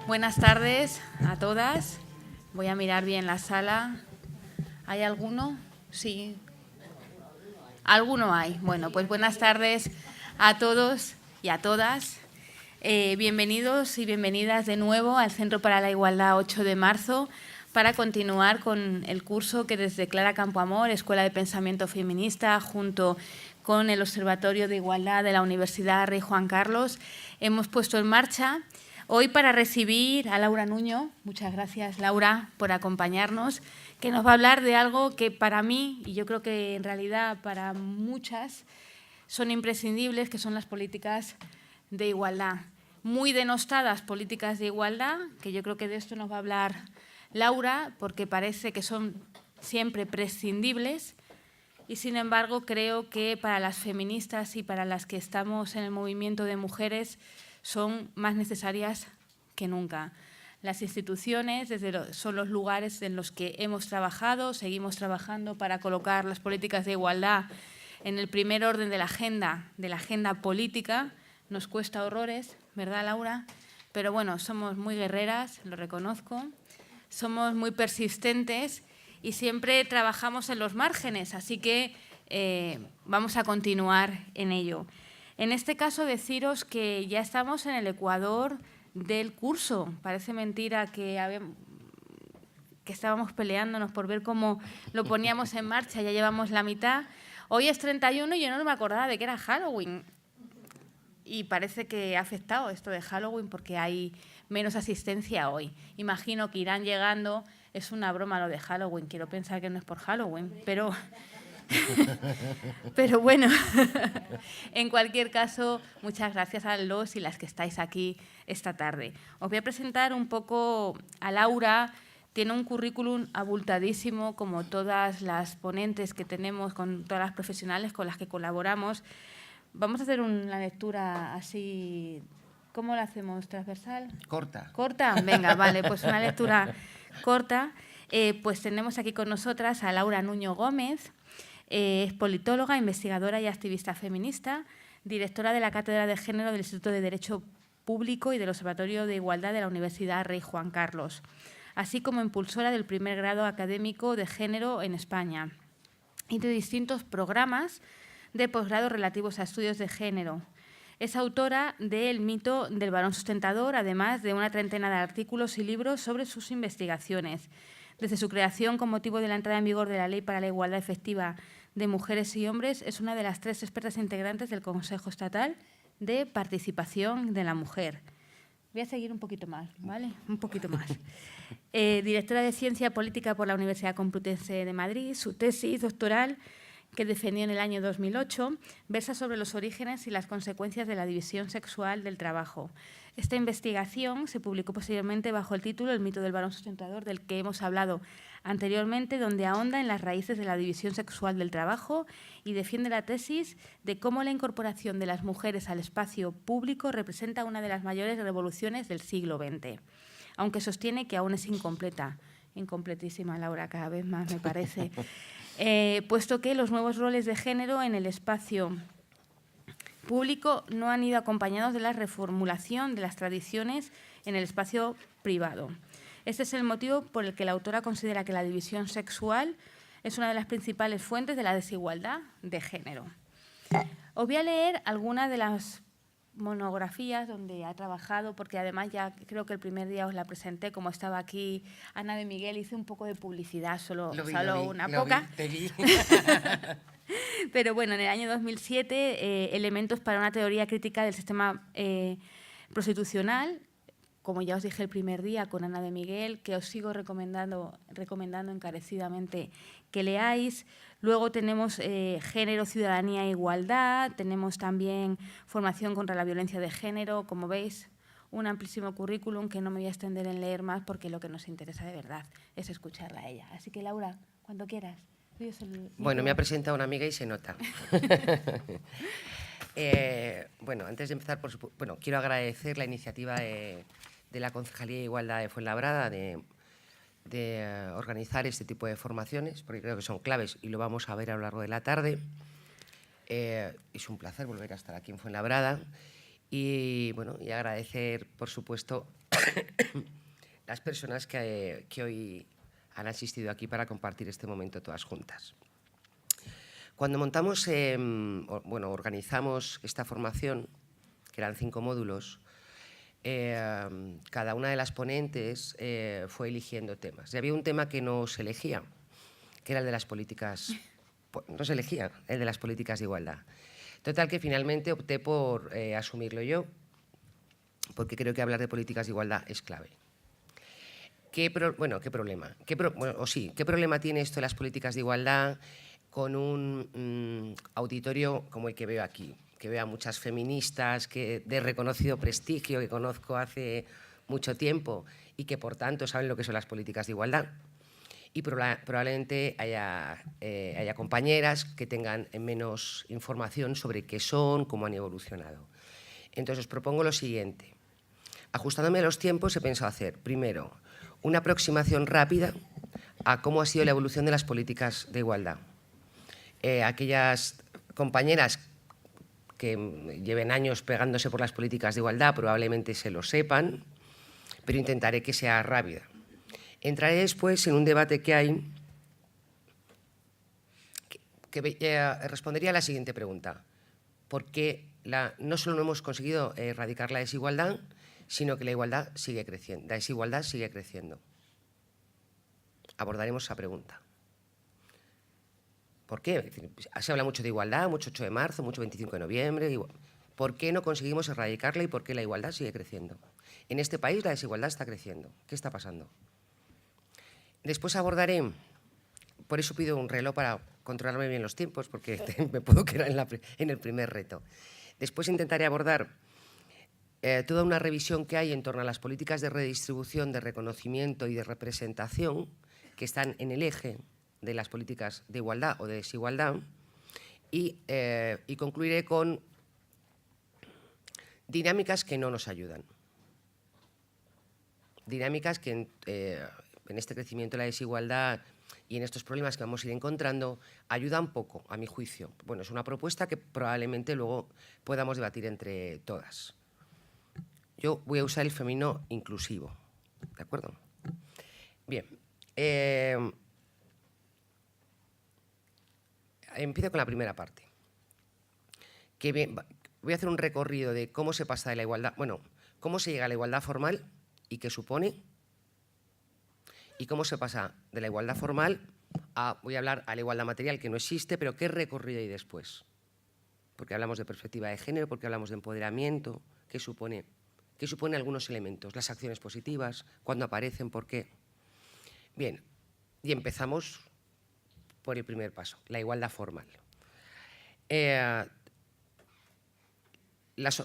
Buenas tardes a todas. Voy a mirar bien la sala. ¿Hay alguno? Sí. ¿Alguno hay? Bueno, pues buenas tardes a todos y a todas. Bienvenidos y bienvenidas de nuevo al Centro para la Igualdad 8 de marzo para continuar con el curso que desde Clara Campoamor, Escuela de Pensamiento Feminista, junto con el Observatorio de Igualdad de la Universidad Rey Juan Carlos, hemos puesto en marcha. Hoy para recibir a Laura Nuño, muchas gracias Laura por acompañarnos, que nos va a hablar de algo que para mí, y yo creo que en realidad para muchas, son imprescindibles, que son las políticas de igualdad. Muy denostadas políticas de igualdad, que yo creo que de esto nos va a hablar Laura, porque parece que son siempre prescindibles, y sin embargo creo que para las feministas y para las que estamos en el movimiento de mujeres son más necesarias que nunca. Las instituciones son los lugares en los que hemos trabajado, seguimos trabajando para colocar las políticas de igualdad en el primer orden de la agenda política. Nos cuesta horrores, ¿verdad, Laura? Pero bueno, somos muy guerreras, lo reconozco, somos muy persistentes y siempre trabajamos en los márgenes, así que vamos a continuar en ello. En este caso, deciros que ya estamos en el ecuador del curso. Parece mentira que estábamos peleándonos por ver cómo lo poníamos en marcha, ya llevamos la mitad. Hoy es 31 y yo no me acordaba de que era Halloween. Y parece que ha afectado esto de Halloween porque hay menos asistencia hoy. Imagino que irán llegando, es una broma lo de Halloween, quiero pensar que no es por Halloween, pero bueno, en cualquier caso, muchas gracias a los y las que estáis aquí esta tarde. Os voy a presentar un poco a Laura. Tiene un currículum abultadísimo, como todas las ponentes que tenemos, con todas las profesionales con las que colaboramos. Vamos a hacer una lectura así, ¿cómo la hacemos? ¿Transversal? Corta. ¿Corta? Venga, vale, pues una lectura corta. Pues tenemos aquí con nosotras a Laura Nuño Gómez. Es politóloga, investigadora y activista feminista, directora de la Cátedra de Género del Instituto de Derecho Público y del Observatorio de Igualdad de la Universidad Rey Juan Carlos, así como impulsora del primer grado académico de género en España y de distintos programas de posgrado relativos a estudios de género. Es autora de El mito del varón sustentador, además de una treintena de artículos y libros sobre sus investigaciones. Desde su creación con motivo de la entrada en vigor de la Ley para la Igualdad Efectiva de Mujeres y Hombres, es una de las 3 expertas integrantes del Consejo Estatal de Participación de la Mujer. Voy a seguir un poquito más, ¿vale? Un poquito más. Directora de Ciencia Política por la Universidad Complutense de Madrid. Su tesis doctoral, que defendió en el año 2008, versa sobre los orígenes y las consecuencias de la división sexual del trabajo. Esta investigación se publicó posteriormente bajo el título El mito del varón sustentador, del que hemos hablado anteriormente, donde ahonda en las raíces de la división sexual del trabajo y defiende la tesis de cómo la incorporación de las mujeres al espacio público representa una de las mayores revoluciones del siglo XX, aunque sostiene que aún es incompleta. Incompletísima, Laura, cada vez más me parece. Puesto que los nuevos roles de género en el espacio público no han ido acompañados de la reformulación de las tradiciones en el espacio privado. Este es el motivo por el que la autora considera que la división sexual es una de las principales fuentes de la desigualdad de género. Os voy a leer algunas de las monografías donde ha trabajado, porque además ya creo que el primer día os la presenté, como estaba aquí Ana de Miguel, hice un poco de publicidad, solo una poca. Te vi. Pero bueno, en el año 2007, Elementos para una teoría crítica del sistema prostitucional, como ya os dije el primer día con Ana de Miguel, que os sigo recomendando encarecidamente que leáis. Luego tenemos Género, Ciudadanía e Igualdad, tenemos también Formación contra la Violencia de Género, como veis, un amplísimo currículum que no me voy a extender en leer más porque lo que nos interesa de verdad es escucharla a ella. Así que, Laura, cuando quieras. Bueno, me ha presentado una amiga y se nota. Bueno, antes de empezar, quiero agradecer la iniciativa de la Concejalía de Igualdad de Fuenlabrada de organizar este tipo de formaciones, porque creo que son claves y lo vamos a ver a lo largo de la tarde. Es un placer volver a estar aquí en Fuenlabrada Y, bueno, y agradecer, por supuesto, las personas que hoy han asistido aquí para compartir este momento todas juntas. Cuando montamos, organizamos esta formación, que eran 5 módulos, cada una de las ponentes fue eligiendo temas. Y había un tema que no se elegía, que era el de las políticas, no se elegía, el de las políticas de igualdad. Total que finalmente opté por asumirlo yo, porque creo que hablar de políticas de igualdad es clave. ¿Qué problema tiene esto de las políticas de igualdad con un auditorio como el que veo aquí? Que veo a muchas feministas de reconocido prestigio, que conozco hace mucho tiempo y que, por tanto, saben lo que son las políticas de igualdad. Y probablemente haya compañeras que tengan menos información sobre qué son, cómo han evolucionado. Entonces, os propongo lo siguiente. Ajustándome a los tiempos, he pensado hacer, primero, una aproximación rápida a cómo ha sido la evolución de las políticas de igualdad. Aquellas compañeras que lleven años pegándose por las políticas de igualdad probablemente se lo sepan, pero intentaré que sea rápida. Entraré después en un debate que hay que respondería a la siguiente pregunta. ¿Por qué no solo no hemos conseguido erradicar la desigualdad, sino que la igualdad sigue creciendo? La desigualdad sigue creciendo. Abordaremos esa pregunta. ¿Por qué? Se habla mucho de igualdad, mucho 8 de marzo, mucho 25 de noviembre. ¿Por qué no conseguimos erradicarla y por qué la igualdad sigue creciendo? En este país la desigualdad está creciendo. ¿Qué está pasando? Después abordaré, por eso pido un reloj para controlarme bien los tiempos, porque me puedo quedar en el primer reto. Después intentaré abordar toda una revisión que hay en torno a las políticas de redistribución, de reconocimiento y de representación que están en el eje de las políticas de igualdad o de desigualdad y concluiré con dinámicas que no nos ayudan. Dinámicas que en este crecimiento de la desigualdad y en estos problemas que vamos a ir encontrando ayudan poco, a mi juicio. Bueno, es una propuesta que probablemente luego podamos debatir entre todas. Yo voy a usar el femenino inclusivo, ¿de acuerdo? Bien. Empiezo con la primera parte. Voy a hacer un recorrido de cómo se pasa de la igualdad, cómo se llega a la igualdad formal y qué supone, y cómo se pasa de la igualdad formal voy a hablar a la igualdad material, que no existe, pero qué recorrido hay después. Porque hablamos de perspectiva de género, porque hablamos de empoderamiento, qué supone algunos elementos, las acciones positivas, cuándo aparecen, por qué. Bien, y empezamos por el primer paso, la igualdad formal. Los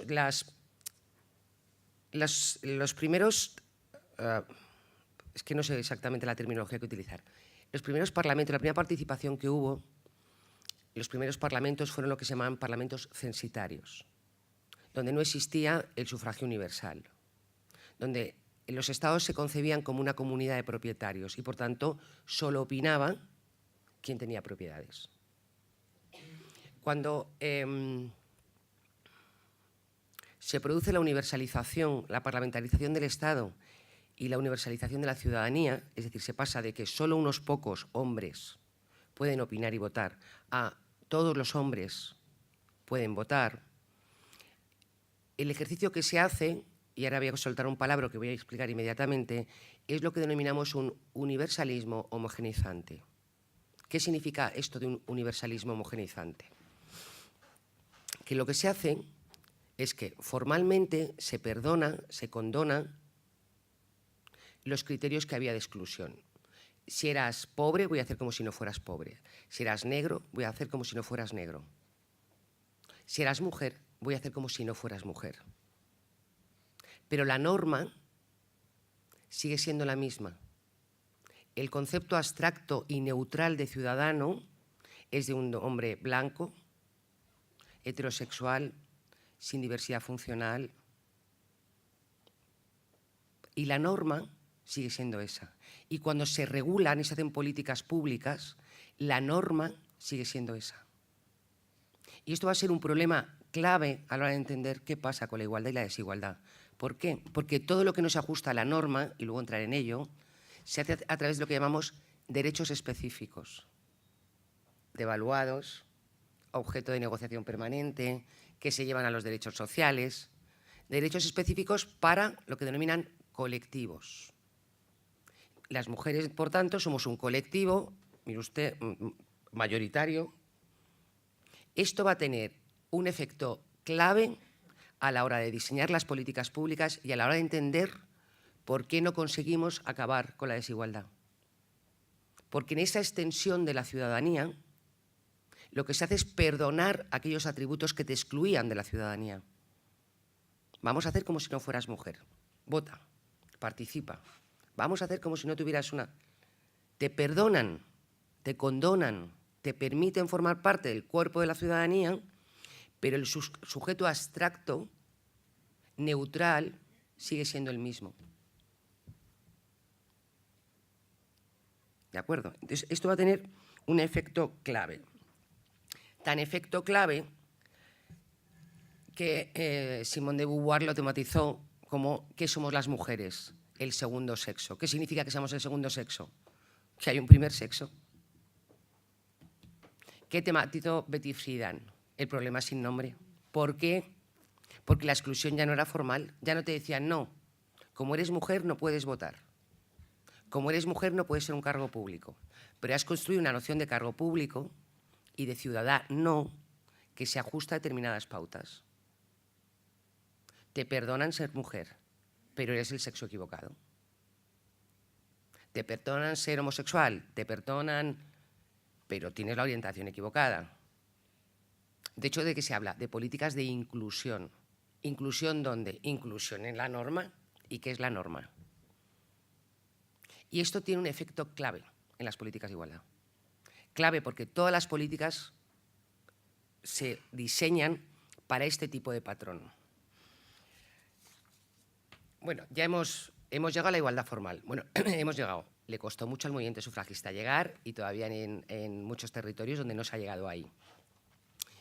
primeros, es que no sé exactamente la terminología que utilizar, los primeros parlamentos, la primera participación que hubo, los primeros parlamentos fueron lo que se llamaban parlamentos censitarios, donde no existía el sufragio universal, donde los estados se concebían como una comunidad de propietarios y, por tanto, solo opinaba quien tenía propiedades. Cuando se produce la universalización, la parlamentarización del Estado y la universalización de la ciudadanía, es decir, se pasa de que solo unos pocos hombres pueden opinar y votar a todos los hombres pueden votar, el ejercicio que se hace, y ahora voy a soltar un palabra que voy a explicar inmediatamente, es lo que denominamos un universalismo homogeneizante. ¿Qué significa esto de un universalismo homogeneizante? Que lo que se hace es que formalmente se perdona, se condona los criterios que había de exclusión. Si eras pobre, voy a hacer como si no fueras pobre. Si eras negro, voy a hacer como si no fueras negro. Si eras mujer, voy a hacer como si no fueras mujer. Pero la norma sigue siendo la misma. El concepto abstracto y neutral de ciudadano es de un hombre blanco, heterosexual, sin diversidad funcional. Y la norma sigue siendo esa. Y cuando se regulan y se hacen políticas públicas, la norma sigue siendo esa. Y esto va a ser un problema clave a la hora de entender qué pasa con la igualdad y la desigualdad. ¿Por qué? Porque todo lo que no se ajusta a la norma, y luego entrar en ello, se hace a través de lo que llamamos derechos específicos, devaluados, objeto de negociación permanente, que se llevan a los derechos sociales, derechos específicos para lo que denominan colectivos. Las mujeres, por tanto, somos un colectivo, mire usted, mayoritario. Esto va a tener un efecto clave a la hora de diseñar las políticas públicas y a la hora de entender por qué no conseguimos acabar con la desigualdad. Porque en esa extensión de la ciudadanía, lo que se hace es perdonar aquellos atributos que te excluían de la ciudadanía. Vamos a hacer como si no fueras mujer. Vota, participa. Vamos a hacer como si no tuvieras una... Te perdonan, te condonan, te permiten formar parte del cuerpo de la ciudadanía, pero el sujeto abstracto, neutral, sigue siendo el mismo. ¿De acuerdo? Entonces, esto va a tener un efecto clave. Tan efecto clave que Simone de Beauvoir lo tematizó como ¿qué somos las mujeres? El segundo sexo. ¿Qué significa que seamos el segundo sexo? Que hay un primer sexo. ¿Qué tematizó Betty Friedan? El problema sin nombre. ¿Por qué? Porque la exclusión ya no era formal. Ya no te decían, no, como eres mujer no puedes votar. Como eres mujer no puedes ser un cargo público. Pero has construido una noción de cargo público y de ciudadano que se ajusta a determinadas pautas. Te perdonan ser mujer, pero eres el sexo equivocado. Te perdonan ser homosexual, te perdonan, pero tienes la orientación equivocada. De hecho, ¿de qué se habla? De políticas de inclusión. ¿Inclusión dónde? Inclusión en la norma. ¿Y qué es la norma? Y esto tiene un efecto clave en las políticas de igualdad. Clave porque todas las políticas se diseñan para este tipo de patrón. Bueno, ya hemos llegado a la igualdad formal. Bueno, hemos llegado. Le costó mucho al movimiento sufragista llegar y todavía en muchos territorios donde no se ha llegado ahí.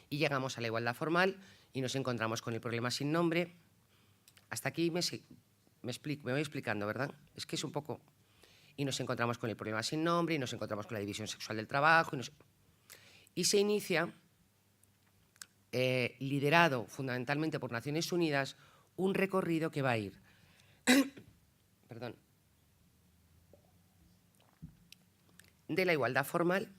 Y llegamos a la igualdad formal y nos encontramos con el problema sin nombre. Hasta aquí me voy explicando, ¿verdad? Es que es un poco... Y nos encontramos con el problema sin nombre y nos encontramos con la división sexual del trabajo. Y se inicia, liderado fundamentalmente por Naciones Unidas, un recorrido que va a ir perdón, de la igualdad formal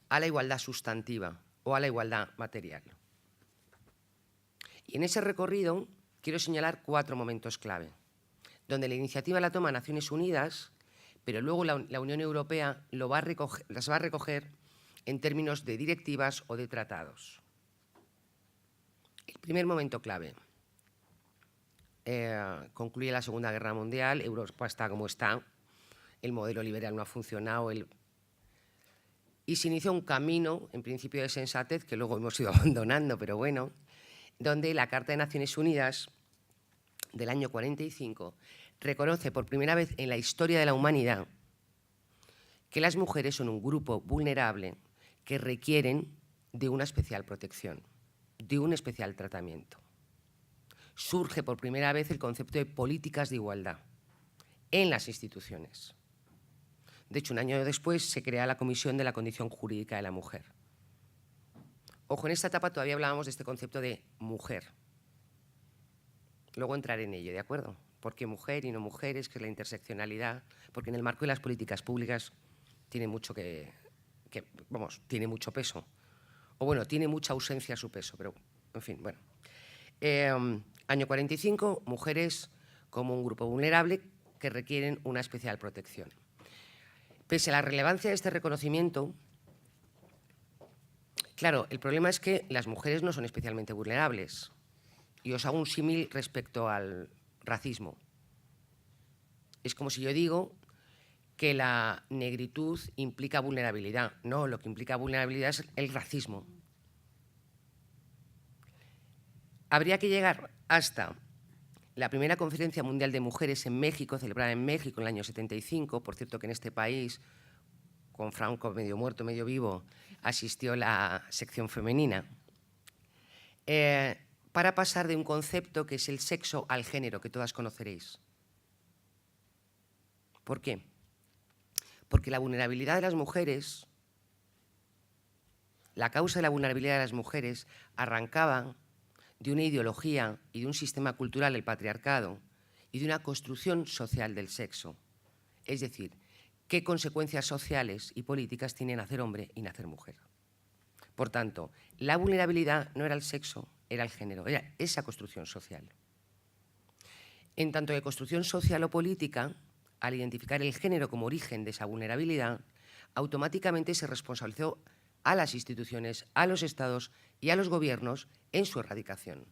a la igualdad sustantiva o a la igualdad material. Y en ese recorrido quiero señalar 4 momentos clave, donde la iniciativa la toma Naciones Unidas, pero luego la Unión Europea las va a recoger en términos de directivas o de tratados. El primer momento clave. Concluye la Segunda Guerra Mundial, Europa está como está, el modelo liberal no ha funcionado, y se inicia un camino, en principio de sensatez, que luego hemos ido abandonando, pero bueno, donde la Carta de Naciones Unidas del año 45 reconoce por primera vez en la historia de la humanidad que las mujeres son un grupo vulnerable que requieren de una especial protección, de un especial tratamiento. Surge por primera vez el concepto de políticas de igualdad en las instituciones. De hecho, un año después se crea la Comisión de la Condición Jurídica de la Mujer. Ojo, en esta etapa todavía hablábamos de este concepto de mujer. Luego entraré en ello, ¿de acuerdo? ¿Por qué mujer y no mujeres? ¿Qué es la interseccionalidad? Porque en el marco de las políticas públicas tiene mucho tiene mucho peso. O bueno, tiene mucha ausencia su peso, pero en fin, bueno. Año 45, mujeres como un grupo vulnerable que requieren una especial protección. Pese a la relevancia de este reconocimiento, claro, el problema es que las mujeres no son especialmente vulnerables. Y os hago un símil respecto al racismo. Es como si yo digo que la negritud implica vulnerabilidad. No, lo que implica vulnerabilidad es el racismo. Habría que llegar hasta la primera Conferencia Mundial de Mujeres en México, celebrada en México en el año 75, por cierto que en este país con Franco medio muerto, medio vivo, asistió la sección femenina, para pasar de un concepto que es el sexo al género, que todas conoceréis. ¿Por qué? Porque la vulnerabilidad de las mujeres, la causa de la vulnerabilidad de las mujeres arrancaba de una ideología y de un sistema cultural, el patriarcado, y de una construcción social del sexo. Es decir, qué consecuencias sociales y políticas tiene nacer hombre y nacer mujer. Por tanto, la vulnerabilidad no era el sexo, era el género, era esa construcción social. En tanto que construcción social o política, al identificar el género como origen de esa vulnerabilidad, automáticamente se responsabilizó a las instituciones, a los estados y a los gobiernos en su erradicación.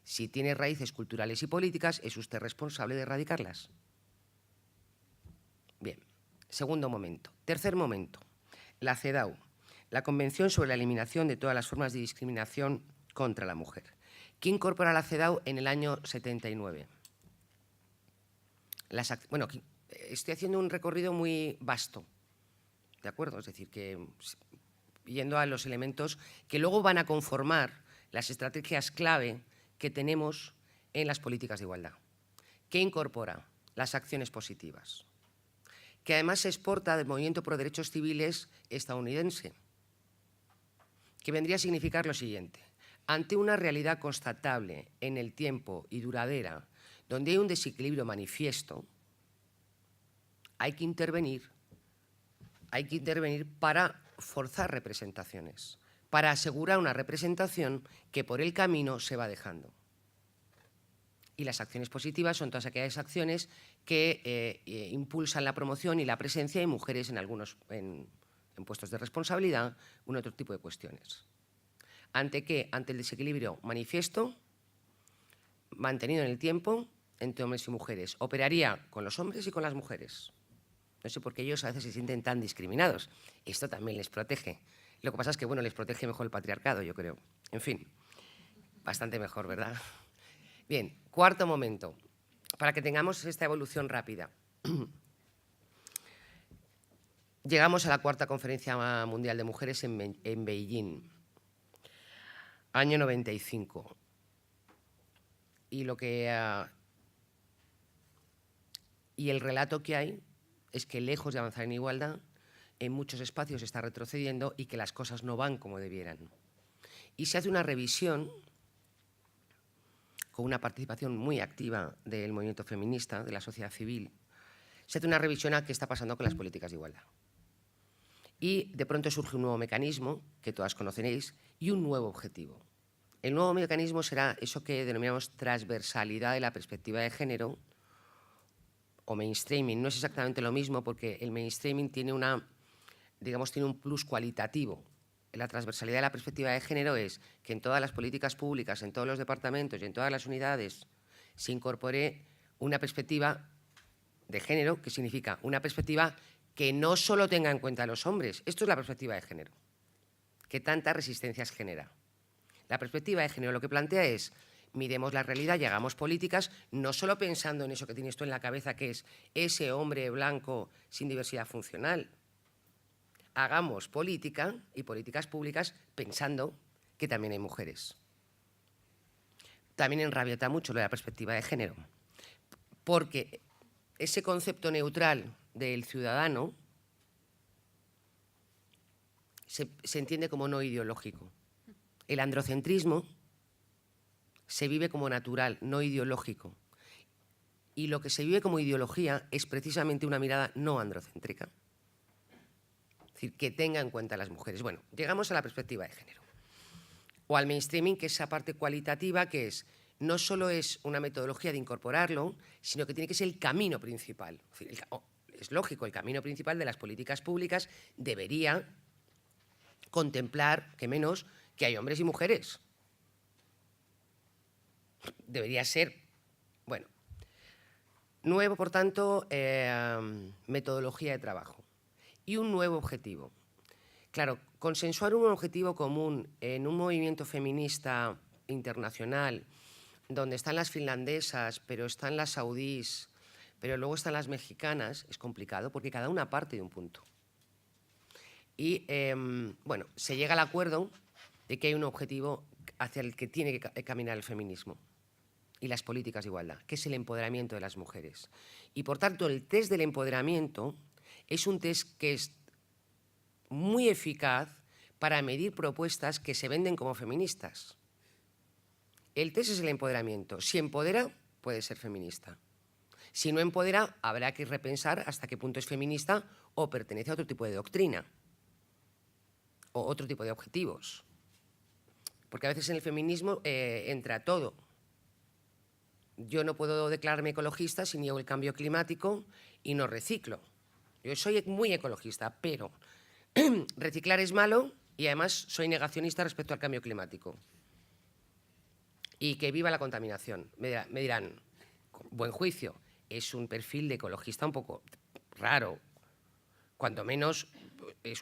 Si tiene raíces culturales y políticas, ¿es usted responsable de erradicarlas? Bien, segundo momento. Tercer momento, la CEDAW, la Convención sobre la Eliminación de todas las formas de discriminación contra la mujer, que incorpora la CEDAW en el año 79. Bueno, estoy haciendo un recorrido muy vasto, ¿de acuerdo? Es decir, que yendo a los elementos que luego van a conformar las estrategias clave que tenemos en las políticas de igualdad. ¿Qué incorpora? Las acciones positivas, que además se exporta del Movimiento por Derechos Civiles estadounidense, que vendría a significar lo siguiente: ante una realidad constatable en el tiempo y duradera, donde hay un desequilibrio manifiesto, hay que intervenir para forzar representaciones, para asegurar una representación que por el camino se va dejando. Y las acciones positivas son todas aquellas acciones que impulsan la promoción y la presencia de mujeres en puestos de responsabilidad, un otro tipo de cuestiones. ¿Ante qué? Ante el desequilibrio manifiesto, mantenido en el tiempo, entre hombres y mujeres. Operaría con los hombres y con las mujeres. No sé por qué ellos a veces se sienten tan discriminados. Esto también les protege. Lo que pasa es que, bueno, les protege mejor el patriarcado, yo creo. En fin, bastante mejor, ¿verdad? Bien, cuarto momento, para que tengamos esta evolución rápida. Llegamos a la cuarta Conferencia Mundial de Mujeres en Beijing, año 95. Y el relato que hay es que, lejos de avanzar en igualdad, en muchos espacios está retrocediendo y que las cosas no van como debieran. Y se hace una revisión con una participación muy activa del movimiento feminista, de la sociedad civil. Se hace una revisión a qué está pasando con las políticas de igualdad. Y de pronto surge un nuevo mecanismo, que todas conoceréis, y un nuevo objetivo. El nuevo mecanismo será eso que denominamos transversalidad de la perspectiva de género, o mainstreaming. No es exactamente lo mismo, porque el mainstreaming tiene tiene un plus cualitativo. La transversalidad de la perspectiva de género es que en todas las políticas públicas, en todos los departamentos y en todas las unidades se incorpore una perspectiva de género, que significa una perspectiva que no solo tenga en cuenta a los hombres. Esto es la perspectiva de género, que tantas resistencias genera. La perspectiva de género lo que plantea es: miremos la realidad y hagamos políticas no solo pensando en eso que tienes tú en la cabeza, que es ese hombre blanco sin diversidad funcional. Hagamos política y políticas públicas pensando que también hay mujeres. También enrabieta mucho lo de la perspectiva de género, porque ese concepto neutral del ciudadano se entiende como no ideológico. El androcentrismo se vive como natural, no ideológico. Y lo que se vive como ideología es precisamente una mirada no androcéntrica. Es decir, que tenga en cuenta a las mujeres. Bueno, llegamos a la perspectiva de género. O al mainstreaming, que es esa parte cualitativa, que no solo es una metodología de incorporarlo, sino que tiene que ser el camino principal. Es lógico, el camino principal de las políticas públicas debería contemplar, que menos, que hay hombres y mujeres. Debería ser, bueno, nuevo, por tanto, metodología de trabajo y un nuevo objetivo. Claro, consensuar un objetivo común en un movimiento feminista internacional, donde están las finlandesas, pero están las saudíes, pero luego están las mexicanas, es complicado porque cada una parte de un punto. Y, bueno, se llega al acuerdo de que hay un objetivo hacia el que tiene que caminar el feminismo y las políticas de igualdad, que es el empoderamiento de las mujeres. Y, por tanto, el test del empoderamiento es un test que es muy eficaz para medir propuestas que se venden como feministas. El test es el empoderamiento. Si empodera, puede ser feminista. Si no empodera, habrá que repensar hasta qué punto es feminista o pertenece a otro tipo de doctrina o otro tipo de objetivos. Porque a veces en el feminismo entra todo. Yo no puedo declararme ecologista si niego el cambio climático y no reciclo. Yo soy muy ecologista, pero reciclar es malo y además soy negacionista respecto al cambio climático. Y que viva la contaminación. Me dirán, con buen juicio, es un perfil de ecologista un poco raro. Cuanto menos,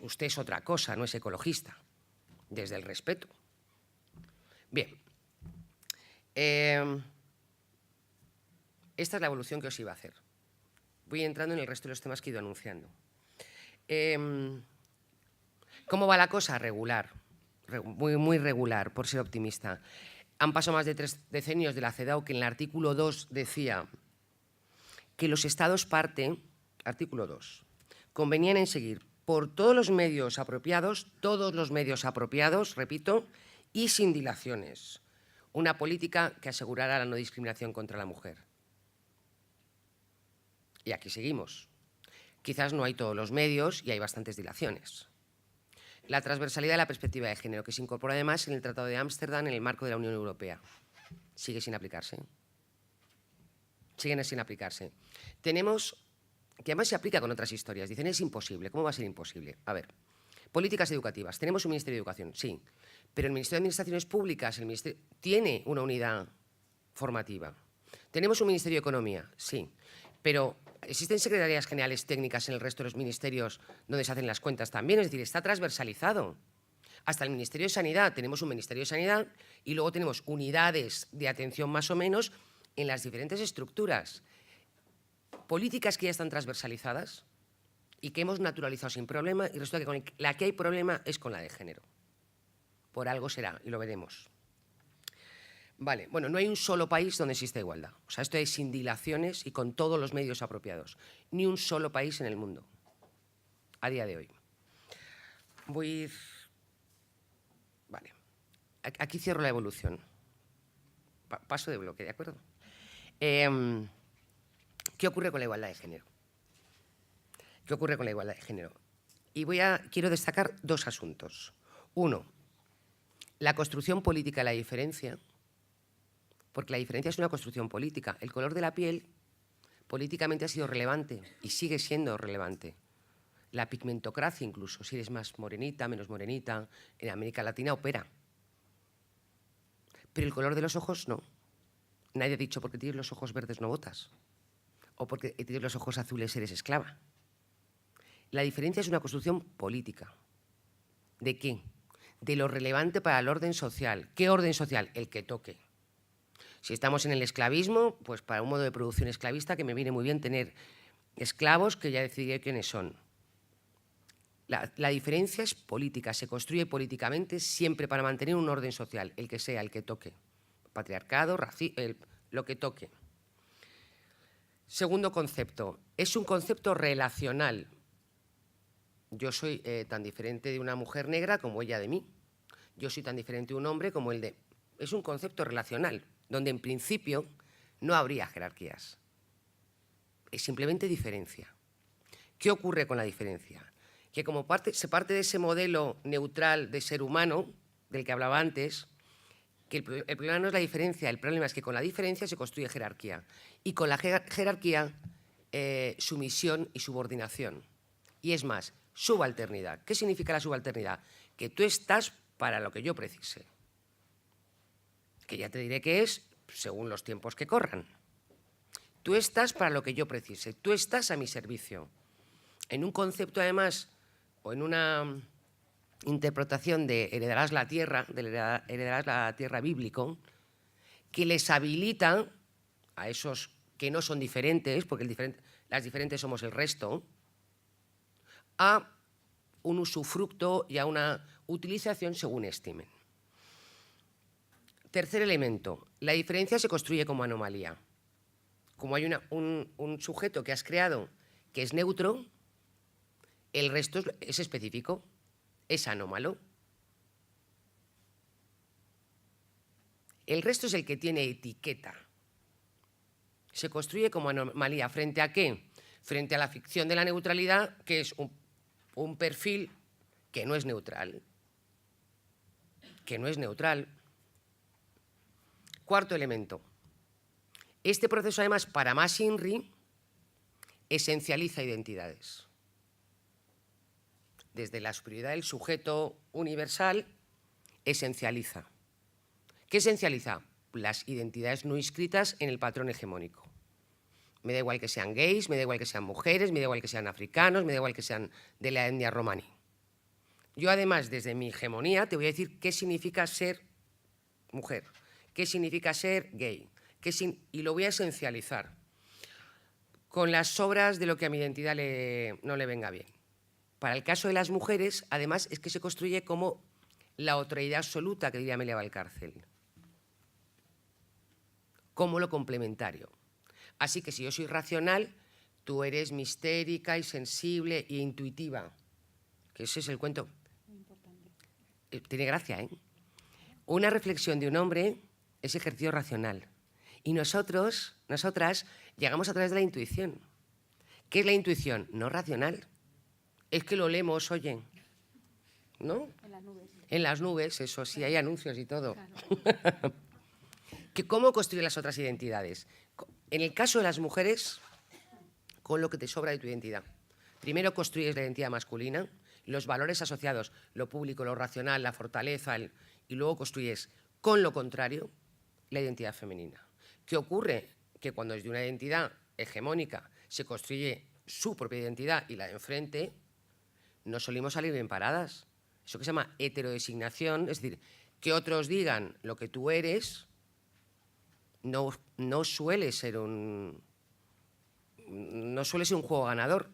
usted es otra cosa, no es ecologista, desde el respeto. Bien. Esta es la evolución que os iba a hacer. Voy entrando en el resto de los temas que he ido anunciando. ¿Cómo va la cosa? Regular. Muy regular, por ser optimista. Han pasado más de 3 decenios de la CEDAW, que en el artículo 2 decía que los Estados parte, artículo 2, convenían en seguir por todos los medios apropiados, repito, y sin dilaciones, una política que asegurara la no discriminación contra la mujer. Y aquí seguimos. Quizás no hay todos los medios y hay bastantes dilaciones. La transversalidad de la perspectiva de género, que se incorpora además en el Tratado de Ámsterdam en el marco de la Unión Europea. Sigue sin aplicarse. Siguen sin aplicarse. Tenemos, que además se aplica con otras historias, dicen es imposible. ¿Cómo va a ser imposible? A ver, políticas educativas. Tenemos un Ministerio de Educación, sí, pero el Ministerio de Administraciones Públicas tiene una unidad formativa. Tenemos un Ministerio de Economía, sí, pero existen secretarías generales técnicas en el resto de los ministerios donde se hacen las cuentas también, es decir, está transversalizado. Hasta el Ministerio de Sanidad, tenemos un Ministerio de Sanidad y luego tenemos unidades de atención más o menos en las diferentes estructuras. Políticas que ya están transversalizadas y que hemos naturalizado sin problema, y resulta que con la que hay problema es con la de género. Por algo será, y lo veremos. Vale, bueno, no hay un solo país donde exista igualdad. O sea, esto es sin dilaciones y con todos los medios apropiados. Ni un solo país en el mundo, a día de hoy. Voy a ir... Vale, aquí cierro la evolución. Paso de bloque, ¿de acuerdo? ¿Qué ocurre con la igualdad de género? ¿Qué ocurre con la igualdad de género? Y quiero destacar 2 asuntos. Uno, la construcción política de la diferencia, porque la diferencia es una construcción política. El color de la piel políticamente ha sido relevante y sigue siendo relevante. La pigmentocracia incluso, si eres más morenita, menos morenita, en América Latina opera. Pero el color de los ojos no. Nadie ha dicho porque tienes los ojos verdes no votas o porque tienes los ojos azules eres esclava. La diferencia es una construcción política. ¿De qué? De lo relevante para el orden social. ¿Qué orden social? El que toque. Si estamos en el esclavismo, pues para un modo de producción esclavista que me viene muy bien tener esclavos que ya decidiré quiénes son. La diferencia es política, se construye políticamente siempre para mantener un orden social, el que sea, el que toque. Patriarcado, lo que toque. Segundo concepto, es un concepto relacional. Yo soy tan diferente de una mujer negra como ella de mí. Yo soy tan diferente de un hombre como el de... Es un concepto relacional, donde en principio no habría jerarquías. Es simplemente diferencia. ¿Qué ocurre con la diferencia? Que como se parte de ese modelo neutral de ser humano, del que hablaba antes, que el problema no es la diferencia, el problema es que con la diferencia se construye jerarquía. Y con la jerarquía, sumisión y subordinación. Y es más, subalternidad. ¿Qué significa la subalternidad? Que tú estás para lo que yo precise. Que ya te diré qué es según los tiempos que corran. Tú estás para lo que yo precise, tú estás a mi servicio. En un concepto, además, o en una interpretación de heredarás la tierra, bíblico, que les habilita a esos que no son diferentes, porque las diferentes somos el resto, a un usufructo y a una utilización según estimen. Tercer elemento, la diferencia se construye como anomalía. Como hay un sujeto que has creado que es neutro, el resto es específico, es anómalo. El resto es el que tiene etiqueta. Se construye como anomalía. ¿Frente a qué? Frente a la ficción de la neutralidad, que es un perfil que no es neutral. Que no es neutral. Cuarto elemento. Este proceso, además, para más INRI, esencializa identidades. Desde la superioridad del sujeto universal, esencializa. ¿Qué esencializa? Las identidades no inscritas en el patrón hegemónico. Me da igual que sean gays, me da igual que sean mujeres, me da igual que sean africanos, me da igual que sean de la etnia romaní. Yo, además, desde mi hegemonía, te voy a decir qué significa ser mujer, qué significa ser gay, y lo voy a esencializar con las sobras de lo que a mi identidad no le venga bien. Para el caso de las mujeres, además, es que se construye como la otreidad absoluta, que diría Amelia Valcárcel, como lo complementario. Así que si yo soy racional, tú eres mistérica y sensible e intuitiva. Que ese es el cuento. Tiene gracia, ¿eh? Una reflexión de un hombre es ejercicio racional. Y nosotras, llegamos a través de la intuición. ¿Qué es la intuición? No racional. Es que lo leemos, oye. ¿No? En las nubes. En las nubes, eso sí, hay anuncios y todo. Claro. ¿Cómo construir las otras identidades? En el caso de las mujeres, con lo que te sobra de tu identidad. Primero construyes la identidad masculina, los valores asociados, lo público, lo racional, la fortaleza, y luego construyes, con lo contrario, la identidad femenina. ¿Qué ocurre? Que cuando desde una identidad hegemónica se construye su propia identidad y la de enfrente, no solimos salir bien paradas. Eso que se llama heterodesignación, es decir, que otros digan lo que tú eres, no suele ser un juego ganador.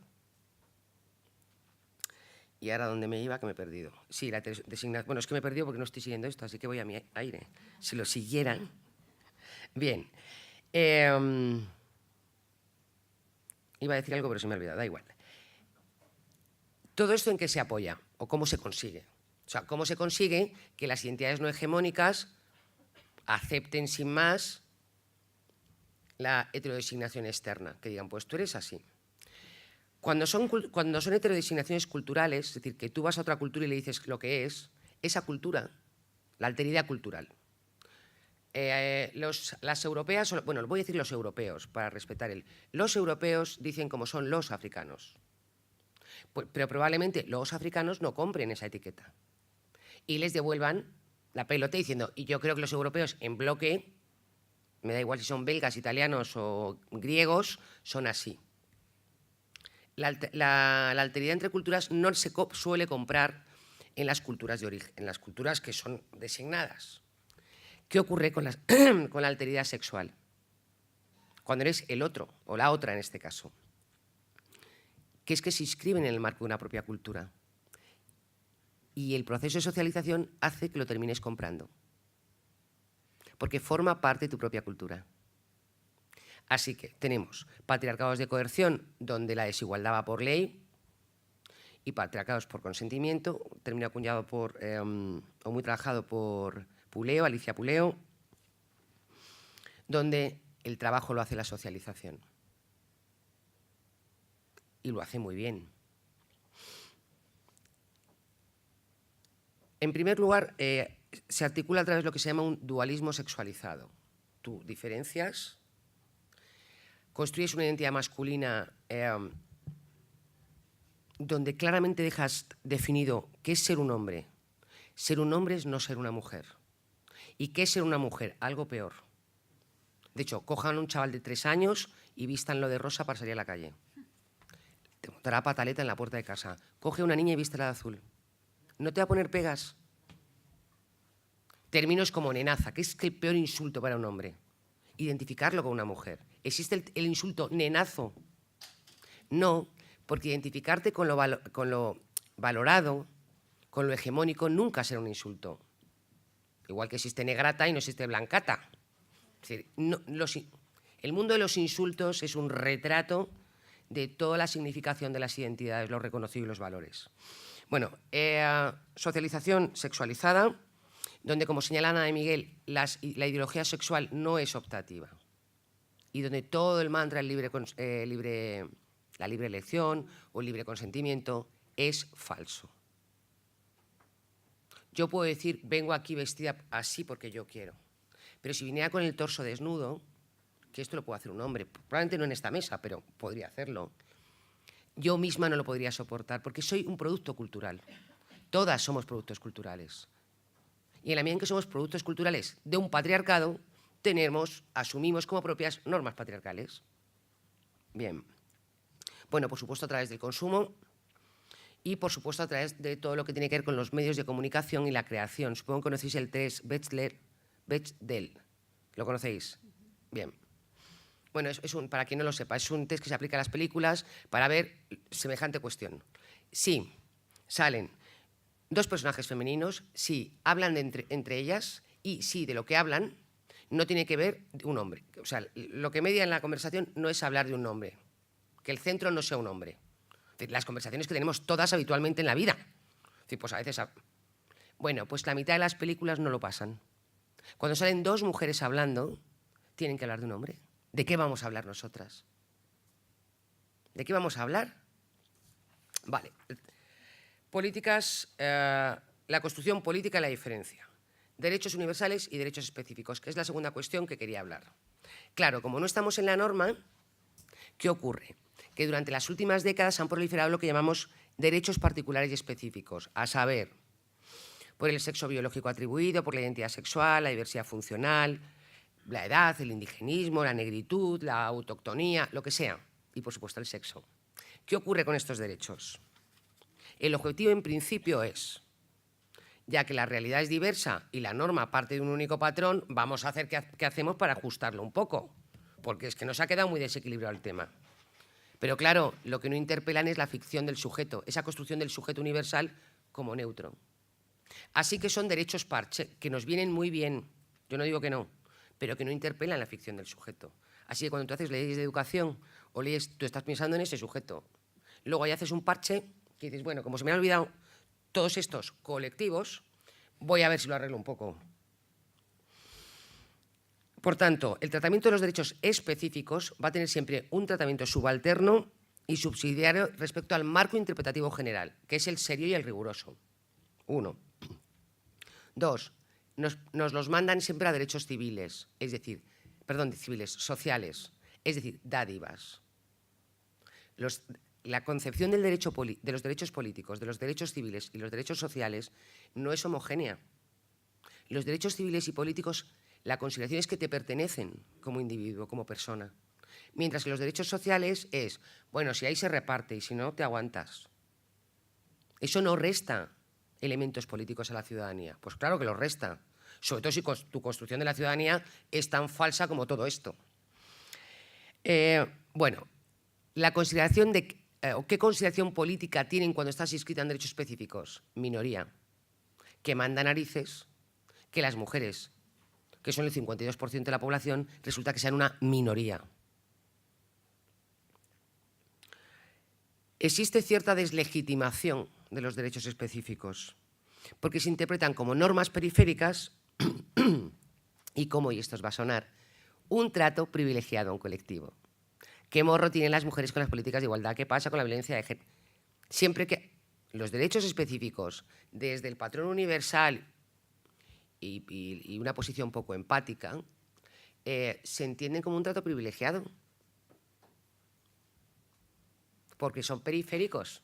Y ahora, ¿dónde me iba? Que me he perdido. Sí, la designación. Bueno, es que me he perdido porque no estoy siguiendo esto, así que voy a mi aire. Si lo siguieran. Bien. Iba a decir algo, pero se me ha olvidado, da igual. ¿Todo esto en qué se apoya? ¿O cómo se consigue? O sea, ¿cómo se consigue que las identidades no hegemónicas acepten sin más la heterodesignación externa? Que digan, pues tú eres así. Cuando son heterodesignaciones culturales, es decir, que tú vas a otra cultura y le dices lo que es, esa cultura, la alteridad cultural. Las europeas, bueno, voy a decir los europeos para respetar los europeos dicen como son los africanos. Pero probablemente los africanos no compren esa etiqueta y les devuelvan la pelota diciendo, y yo creo que los europeos en bloque, me da igual si son belgas, italianos o griegos, son así. La alteridad entre culturas no se suele comprar en las culturas de origen, en las culturas que son designadas. ¿Qué ocurre con la alteridad sexual? Cuando eres el otro, o la otra en este caso, que es que se inscriben en el marco de una propia cultura. Y el proceso de socialización hace que lo termines comprando, porque forma parte de tu propia cultura. Así que tenemos patriarcados de coerción, donde la desigualdad va por ley, y patriarcados por consentimiento, termina acuñado o muy trabajado por Puleo, Alicia Puleo, donde el trabajo lo hace la socialización. Y lo hace muy bien. En primer lugar, se articula a través de lo que se llama un dualismo sexualizado. Tú diferencias, construyes una identidad masculina donde claramente dejas definido qué es ser un hombre. Ser un hombre es no ser una mujer. ¿Y qué es ser una mujer? Algo peor. De hecho, cojan a un chaval de 3 años y vístanlo de rosa para salir a la calle. Te montará pataleta en la puerta de casa. Coge a una niña y vístela de azul. No te va a poner pegas. Términos como nenaza, que es el peor insulto para un hombre. Identificarlo con una mujer. ¿Existe el insulto nenazo? No, porque identificarte con lo valorado con lo hegemónico nunca será un insulto. Igual que existe negrata y no existe blancata. Es decir, el mundo de los insultos es un retrato de toda la significación de las identidades, los reconocidos y los valores. Bueno, socialización sexualizada, donde, como señala Ana de Miguel, la ideología sexual no es optativa y donde todo el mantra la libre elección o el libre consentimiento es falso. Yo puedo decir, vengo aquí vestida así porque yo quiero, pero si viniera con el torso desnudo, que esto lo puede hacer un hombre, probablemente no en esta mesa, pero podría hacerlo, yo misma no lo podría soportar porque soy un producto cultural. Todas somos productos culturales. Y en la medida en que somos productos culturales de un patriarcado, asumimos como propias normas patriarcales. Bien. Bueno, por supuesto a través del consumo y por supuesto a través de todo lo que tiene que ver con los medios de comunicación y la creación. Supongo que conocéis el test Bechdel. ¿Lo conocéis? Bien. Bueno, para quien no lo sepa, es un test que se aplica a las películas para ver semejante cuestión. Si salen dos personajes femeninos, si hablan entre ellas y si de lo que hablan no tiene que ver un hombre. O sea, lo que media en la conversación no es hablar de un hombre, que el centro no sea un hombre. Es decir, las conversaciones que tenemos todas habitualmente en la vida. Es decir, pues a veces... Bueno, pues la mitad de las películas no lo pasan. Cuando salen dos mujeres hablando, tienen que hablar de un hombre. ¿De qué vamos a hablar nosotras? ¿De qué vamos a hablar? Vale. Políticas, la construcción política y la diferencia. Derechos universales y derechos específicos, que es la segunda cuestión que quería hablar. Claro, como no estamos en la norma, ¿qué ocurre? Que durante las últimas décadas han proliferado lo que llamamos derechos particulares y específicos, a saber, por el sexo biológico atribuido, por la identidad sexual, la diversidad funcional, la edad, el indigenismo, la negritud, la autoctonía, lo que sea, y por supuesto el sexo. ¿Qué ocurre con estos derechos? El objetivo en principio es, ya que la realidad es diversa y la norma parte de un único patrón, vamos a hacer qué hacemos para ajustarlo un poco, porque es que nos ha quedado muy desequilibrado el tema. Pero claro, lo que no interpelan es la ficción del sujeto, esa construcción del sujeto universal como neutro. Así que son derechos parche, que nos vienen muy bien, yo no digo que no, pero que no interpelan la ficción del sujeto. Así que cuando tú haces leyes de educación o leyes, tú estás pensando en ese sujeto. Luego ahí haces un parche que dices, bueno, como se me han olvidado todos estos colectivos, voy a ver si lo arreglo un poco. Por tanto, el tratamiento de los derechos específicos va a tener siempre un tratamiento subalterno y subsidiario respecto al marco interpretativo general, que es el serio y el riguroso. 1. 2. Nos los mandan siempre a derechos civiles, es decir, sociales, es decir, dádivas. La concepción del derecho de los derechos políticos, de los derechos civiles y los derechos sociales no es homogénea. Los derechos civiles y políticos, la consideración es que te pertenecen como individuo, como persona. Mientras que los derechos sociales es, bueno, si ahí se reparte y si no, te aguantas. Eso no resta elementos políticos a la ciudadanía. Pues claro que los resta. Sobre todo si tu construcción de la ciudadanía es tan falsa como todo esto. Bueno, la consideración de... ¿Qué consideración política tienen cuando estás inscrita en derechos específicos? Minoría. Que manda narices que las mujeres, que son el 52% de la población, resulta que sean una minoría. Existe cierta deslegitimación de los derechos específicos, porque se interpretan como normas periféricas y como, y esto os va a sonar, un trato privilegiado a un colectivo. ¿Qué morro tienen las mujeres con las políticas de igualdad? ¿Qué pasa con la violencia de género? Siempre que los derechos específicos, desde el patrón universal y una posición poco empática, se entienden como un trato privilegiado, porque son periféricos.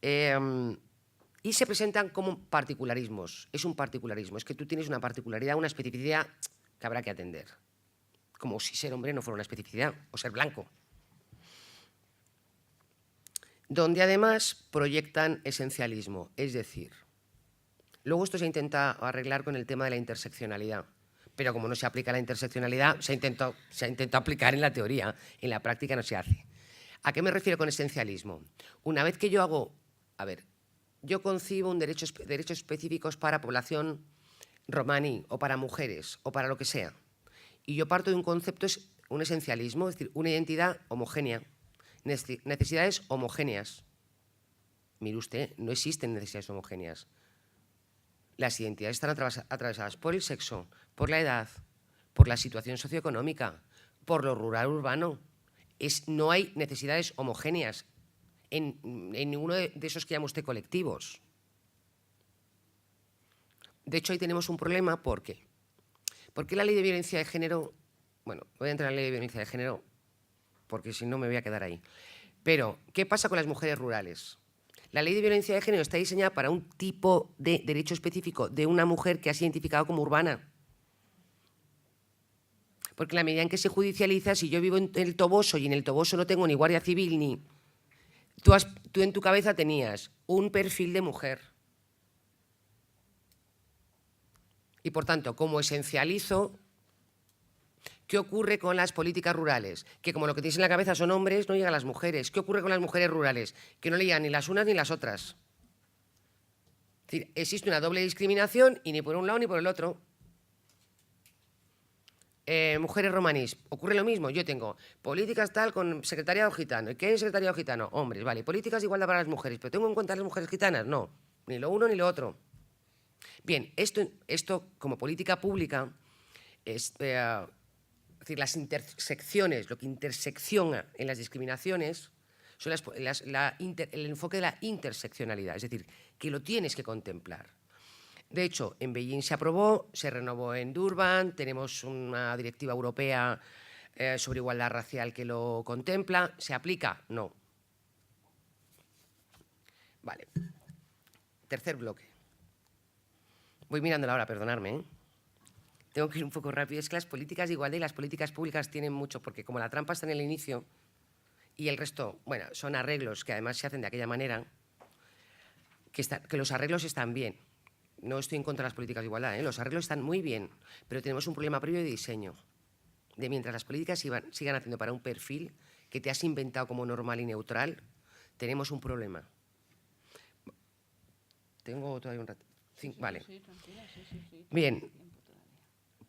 Y se presentan como particularismos. Es un particularismo, es que tú tienes una particularidad, una especificidad que habrá que atender. Como si ser hombre no fuera una especificidad, o ser blanco. Donde además proyectan esencialismo, es decir, luego esto se intenta arreglar con el tema de la interseccionalidad, pero como no se aplica la interseccionalidad, se ha intentado aplicar en la teoría, en la práctica no se hace. ¿A qué me refiero con esencialismo? Una vez que yo hago, yo concibo derechos específicos para población romaní o para mujeres o para lo que sea, y yo parto de un concepto, es un esencialismo, es decir, una identidad homogénea, necesidades homogéneas. Mire usted, no existen necesidades homogéneas. Las identidades están atravesadas por el sexo, por la edad, por la situación socioeconómica, por lo rural urbano. No hay necesidades homogéneas en ninguno de esos que llama usted colectivos. De hecho, ahí tenemos un problema. ¿Por qué? Porque la ley de violencia de género, bueno, voy a entrar en la ley de violencia de género porque si no me voy a quedar ahí. Pero, ¿qué pasa con las mujeres rurales? La ley de violencia de género está diseñada para un tipo de derecho específico de una mujer que ha sido identificada como urbana. Porque en la medida en que se judicializa, si yo vivo en el Toboso y en el Toboso no tengo ni guardia civil ni... Tú en tu cabeza tenías un perfil de mujer. Y por tanto, como esencializo, ¿qué ocurre con las políticas rurales? Que como lo que tienes en la cabeza son hombres, no llegan a las mujeres. ¿Qué ocurre con las mujeres rurales? Que no le llegan ni las unas ni las otras. Es decir, existe una doble discriminación y ni por un lado ni por el otro. Mujeres romanís, ocurre lo mismo. Yo tengo políticas tal con secretariado gitano. ¿Y qué es secretariado gitano? Hombres, vale. Políticas de igualdad para las mujeres, pero ¿tengo en cuenta a las mujeres gitanas? No, ni lo uno ni lo otro. Bien, esto como política pública es decir, las intersecciones, lo que intersecciona en las discriminaciones son el enfoque de la interseccionalidad, es decir, que lo tienes que contemplar. De hecho, en Beijing se aprobó, se renovó en Durban, tenemos una directiva europea sobre igualdad racial que lo contempla. ¿Se aplica? No. Vale. Tercer bloque. Voy mirando la hora, perdonadme, ¿eh? Tengo que ir un poco rápido. Es que las políticas de igualdad y las políticas públicas tienen mucho, porque como la trampa está en el inicio y el resto, bueno, son arreglos que además se hacen de aquella manera, que los arreglos están bien. No estoy en contra de las políticas de igualdad, ¿eh? Los arreglos están muy bien, pero tenemos un problema previo de diseño. De mientras las políticas sigan haciendo para un perfil que te has inventado como normal y neutral, tenemos un problema. Tengo todavía un rato. Vale. Bien.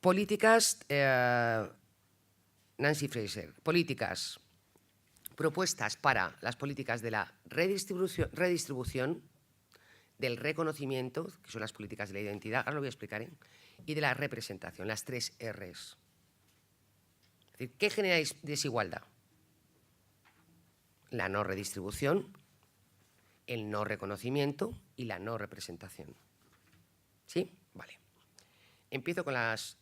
Políticas, Nancy Fraser, políticas, propuestas para las políticas de la redistribución, del reconocimiento, que son las políticas de la identidad, ahora lo voy a explicar, y de la representación, las 3 Rs. Es decir, ¿qué genera desigualdad? La no redistribución, el no reconocimiento y la no representación. ¿Sí? Vale. Empiezo con las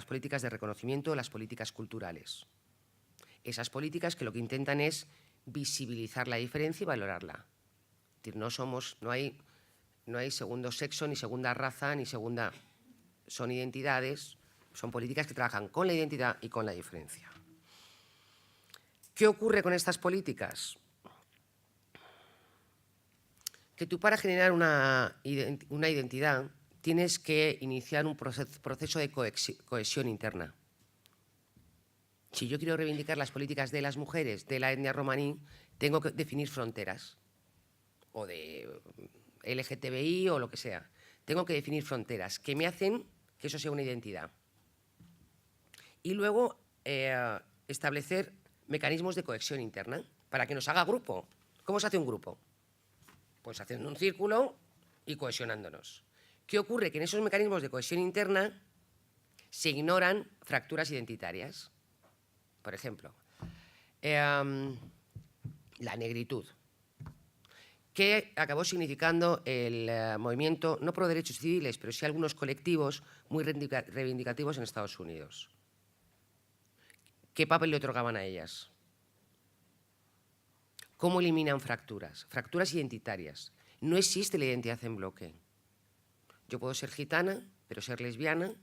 políticas de reconocimiento, las políticas culturales. Esas políticas que lo que intentan es visibilizar la diferencia y valorarla. Es decir, no hay segundo sexo, ni segunda raza, ni segunda... Son identidades, son políticas que trabajan con la identidad y con la diferencia. ¿Qué ocurre con estas políticas? Que tú para generar una identidad tienes que iniciar un proceso de cohesión interna. Si yo quiero reivindicar las políticas de las mujeres de la etnia romaní, tengo que definir fronteras, o de LGTBI o lo que sea. Tengo que definir fronteras que me hacen que eso sea una identidad. Y luego establecer mecanismos de cohesión interna para que nos haga grupo. ¿Cómo se hace un grupo? Pues haciendo un círculo y cohesionándonos. ¿Qué ocurre? Que en esos mecanismos de cohesión interna se ignoran fracturas identitarias. Por ejemplo, la negritud, que acabó significando el movimiento, no por derechos civiles, pero sí algunos colectivos muy reivindicativos en Estados Unidos. ¿Qué papel le otorgaban a ellas? ¿Cómo eliminan fracturas? Fracturas identitarias. No existe la identidad en bloque. Yo puedo ser gitana, pero ser lesbiana,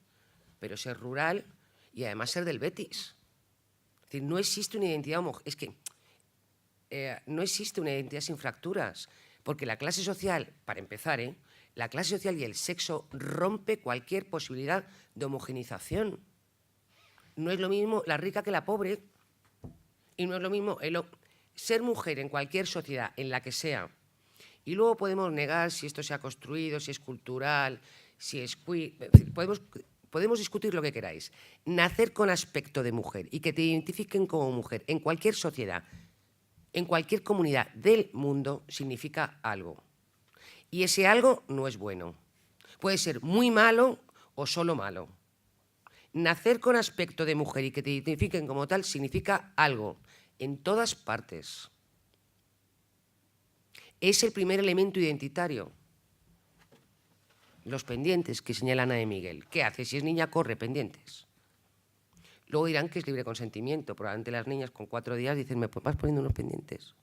pero ser rural y además ser del Betis. Es decir, no existe una identidad homogénea. Es que no existe una identidad sin fracturas, porque la clase social, para empezar, la clase social y el sexo rompe cualquier posibilidad de homogenización. No es lo mismo la rica que la pobre, y no es lo mismo ser mujer en cualquier sociedad, en la que sea, y luego podemos negar si esto se ha construido, si es cultural, si es queer, podemos discutir lo que queráis. Nacer con aspecto de mujer y que te identifiquen como mujer en cualquier sociedad, en cualquier comunidad del mundo, significa algo. Y ese algo no es bueno. Puede ser muy malo o solo malo. Nacer con aspecto de mujer y que te identifiquen como tal significa algo, en todas partes. Es el primer elemento identitario. Los pendientes que señala Ana de Miguel. ¿Qué hace? Si es niña, corre pendientes. Luego dirán que es libre consentimiento. Probablemente las niñas con 4 días dicen, ¿me vas poniendo unos pendientes?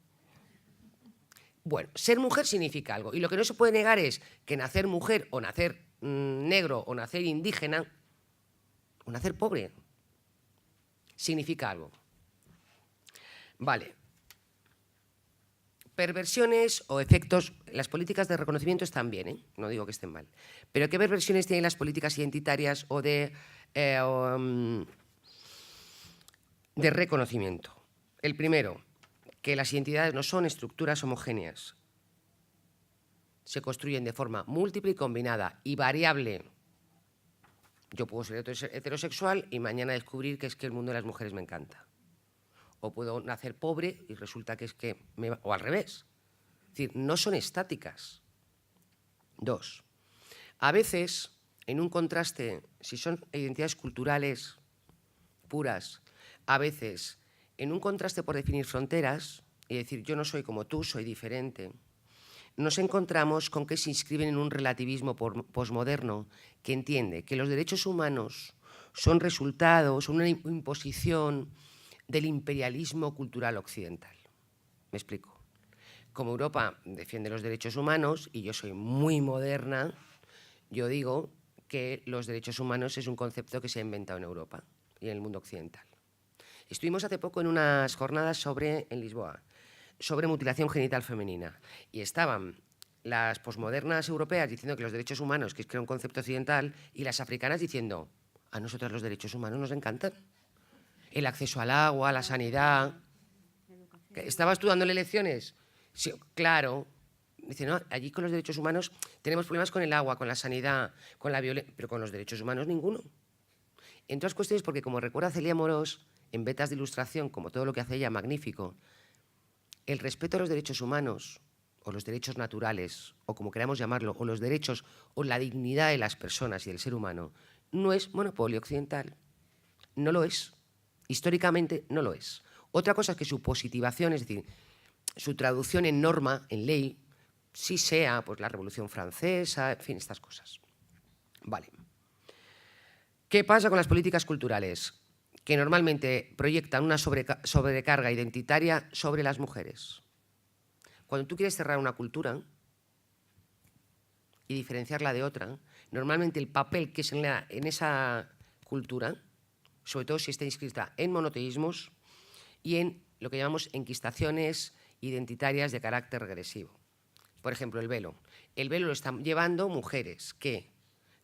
Bueno, ser mujer significa algo. Y lo que no se puede negar es que nacer mujer o nacer negro o nacer indígena o nacer pobre significa algo. Vale. Perversiones o efectos, las políticas de reconocimiento están bien, ¿eh? No digo que estén mal, pero ¿qué perversiones tienen las políticas identitarias o de reconocimiento? El primero, que las identidades no son estructuras homogéneas, se construyen de forma múltiple y combinada y variable. Yo puedo ser heterosexual y mañana descubrir que es que el mundo de las mujeres me encanta. O puedo nacer pobre y resulta que es que o al revés. Es decir, no son estáticas. 2. A veces, en un contraste, si son identidades culturales puras, a veces, en un contraste por definir fronteras y decir yo no soy como tú, soy diferente, nos encontramos con que se inscriben en un relativismo posmoderno que entiende que los derechos humanos son resultado, son una imposición del imperialismo cultural occidental. Me explico. Como Europa defiende los derechos humanos, y yo soy muy moderna, yo digo que los derechos humanos es un concepto que se ha inventado en Europa y en el mundo occidental. Estuvimos hace poco en unas jornadas en Lisboa, sobre mutilación genital femenina, y estaban las posmodernas europeas diciendo que los derechos humanos, que es un concepto occidental, y las africanas diciendo, a nosotras los derechos humanos nos encantan. El acceso al agua, a la sanidad. ¿Estabas tú dándole lecciones? Sí, claro. Dice, no, allí con los derechos humanos tenemos problemas con el agua, con la sanidad, con la violencia, pero con los derechos humanos ninguno. En todas cuestiones, porque como recuerda Celia Morós, en Vetas de Ilustración, como todo lo que hace ella, magnífico, el respeto a los derechos humanos, o los derechos naturales, o como queramos llamarlo, o los derechos, o la dignidad de las personas y del ser humano, no es monopolio occidental. No lo es. Históricamente no lo es. Otra cosa es que su positivación, es decir, su traducción en norma, en ley, sí sea pues, la Revolución Francesa, en fin, estas cosas. Vale. ¿Qué pasa con las políticas culturales? Que normalmente proyectan una sobrecarga identitaria sobre las mujeres. Cuando tú quieres cerrar una cultura y diferenciarla de otra, normalmente el papel que es en esa cultura, sobre todo si está inscrita en monoteísmos y en lo que llamamos enquistaciones identitarias de carácter regresivo. Por ejemplo, el velo. El velo lo están llevando mujeres que,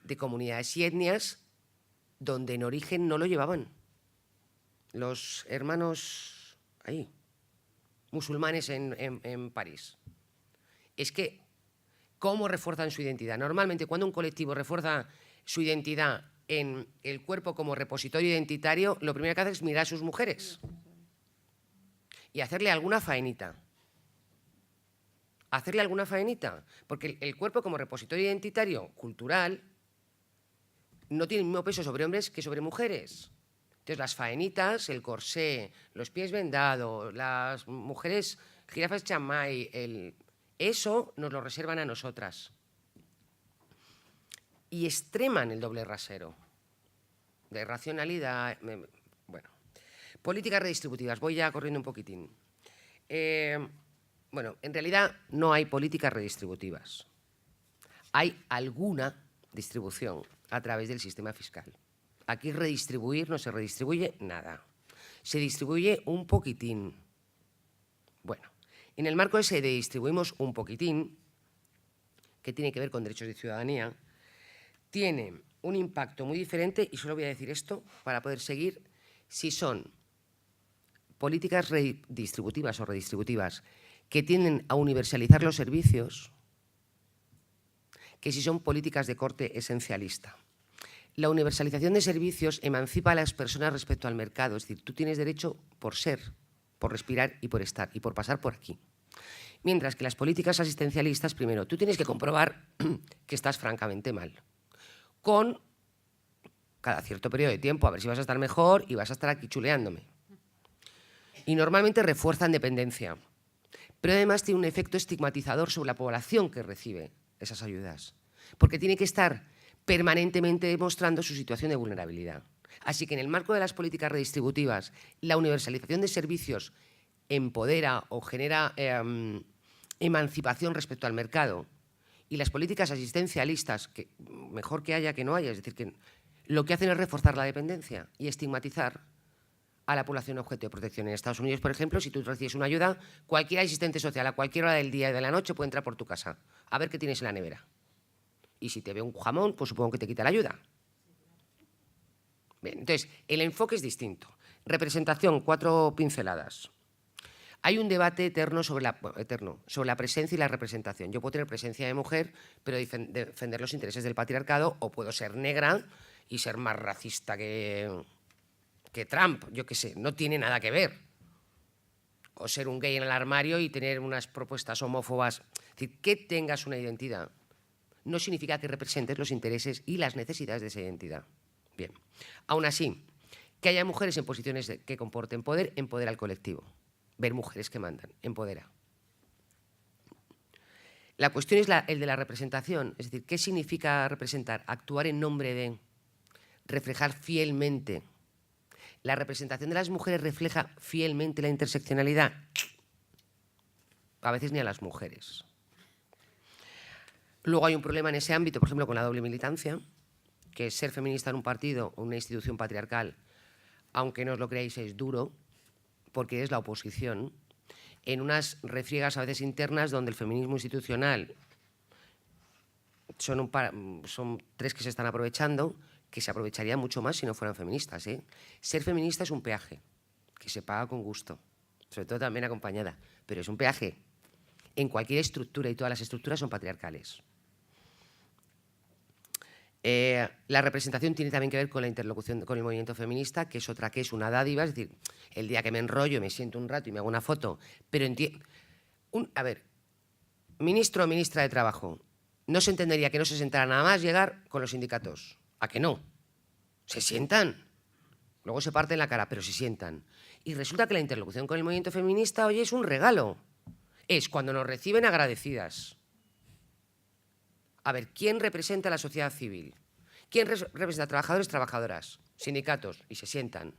de comunidades y etnias, donde en origen no lo llevaban. Los hermanos ahí, musulmanes en París. Es que, ¿cómo refuerzan su identidad? Normalmente, cuando un colectivo refuerza su identidad en el cuerpo como repositorio identitario, lo primero que hace es mirar a sus mujeres y hacerle alguna faenita. Hacerle alguna faenita, porque el cuerpo como repositorio identitario cultural no tiene el mismo peso sobre hombres que sobre mujeres. Entonces, las faenitas, el corsé, los pies vendados, las mujeres jirafas chamay, eso nos lo reservan a nosotras. Y extreman el doble rasero de racionalidad. Bueno, políticas redistributivas. Voy ya corriendo un poquitín. Bueno, en realidad no hay políticas redistributivas. Hay alguna distribución a través del sistema fiscal. Aquí redistribuir no se redistribuye nada. Se distribuye un poquitín. Bueno, en el marco ese de distribuimos un poquitín, que tiene que ver con derechos de ciudadanía, tiene un impacto muy diferente, y solo voy a decir esto para poder seguir, si son políticas redistributivas o redistributivas que tienden a universalizar los servicios que si son políticas de corte esencialista. La universalización de servicios emancipa a las personas respecto al mercado, es decir, tú tienes derecho por ser, por respirar y por estar y por pasar por aquí. Mientras que las políticas asistencialistas, primero, tú tienes que comprobar que estás francamente mal, con cada cierto periodo de tiempo, a ver si vas a estar mejor y vas a estar aquí chuleándome. Y normalmente refuerzan dependencia, pero además tiene un efecto estigmatizador sobre la población que recibe esas ayudas, porque tiene que estar permanentemente demostrando su situación de vulnerabilidad. Así que en el marco de las políticas redistributivas, la universalización de servicios empodera o genera emancipación respecto al mercado, y las políticas asistencialistas, que mejor que haya que no haya, es decir, que lo que hacen es reforzar la dependencia y estigmatizar a la población objeto de protección. En Estados Unidos, por ejemplo, si tú recibes una ayuda, cualquier asistente social a cualquier hora del día y de la noche puede entrar por tu casa a ver qué tienes en la nevera. Y si te ve un jamón, pues supongo que te quita la ayuda. Bien, entonces, el enfoque es distinto. Representación, 4 pinceladas. Hay un debate eterno sobre la presencia y la representación. Yo puedo tener presencia de mujer, pero defender los intereses del patriarcado, o puedo ser negra y ser más racista que Trump, yo qué sé, no tiene nada que ver. O ser un gay en el armario y tener unas propuestas homófobas. Es decir, que tengas una identidad no significa que representes los intereses y las necesidades de esa identidad. Bien, aún así, que haya mujeres en posiciones que comporten poder, empodera al colectivo. Ver mujeres que mandan, empodera. La cuestión es el de la representación, es decir, ¿qué significa representar? Actuar en nombre de, reflejar fielmente. La representación de las mujeres refleja fielmente la interseccionalidad. A veces ni a las mujeres. Luego hay un problema en ese ámbito, por ejemplo, con la doble militancia, que ser feminista en un partido o una institución patriarcal, aunque no os lo creáis, es duro, porque es la oposición, en unas refriegas a veces internas donde el feminismo institucional son 3 que se están aprovechando, que se aprovecharían mucho más si no fueran feministas, ¿eh? Ser feminista es un peaje, que se paga con gusto, sobre todo también acompañada, pero es un peaje en cualquier estructura y todas las estructuras son patriarcales. La representación tiene también que ver con la interlocución con el movimiento feminista, que es otra que es una dádiva, es decir, el día que me enrollo, me siento un rato y me hago una foto, pero a ver, ministro o ministra de Trabajo, no se entendería que no se sentara nada más llegar con los sindicatos. ¿A que no? Se sientan, luego se parten la cara, pero se sientan. Y resulta que la interlocución con el movimiento feminista, oye, es un regalo. Es cuando nos reciben agradecidas. A ver, ¿quién representa a la sociedad civil? ¿Quién representa a trabajadores, trabajadoras? Sindicatos, y se sientan.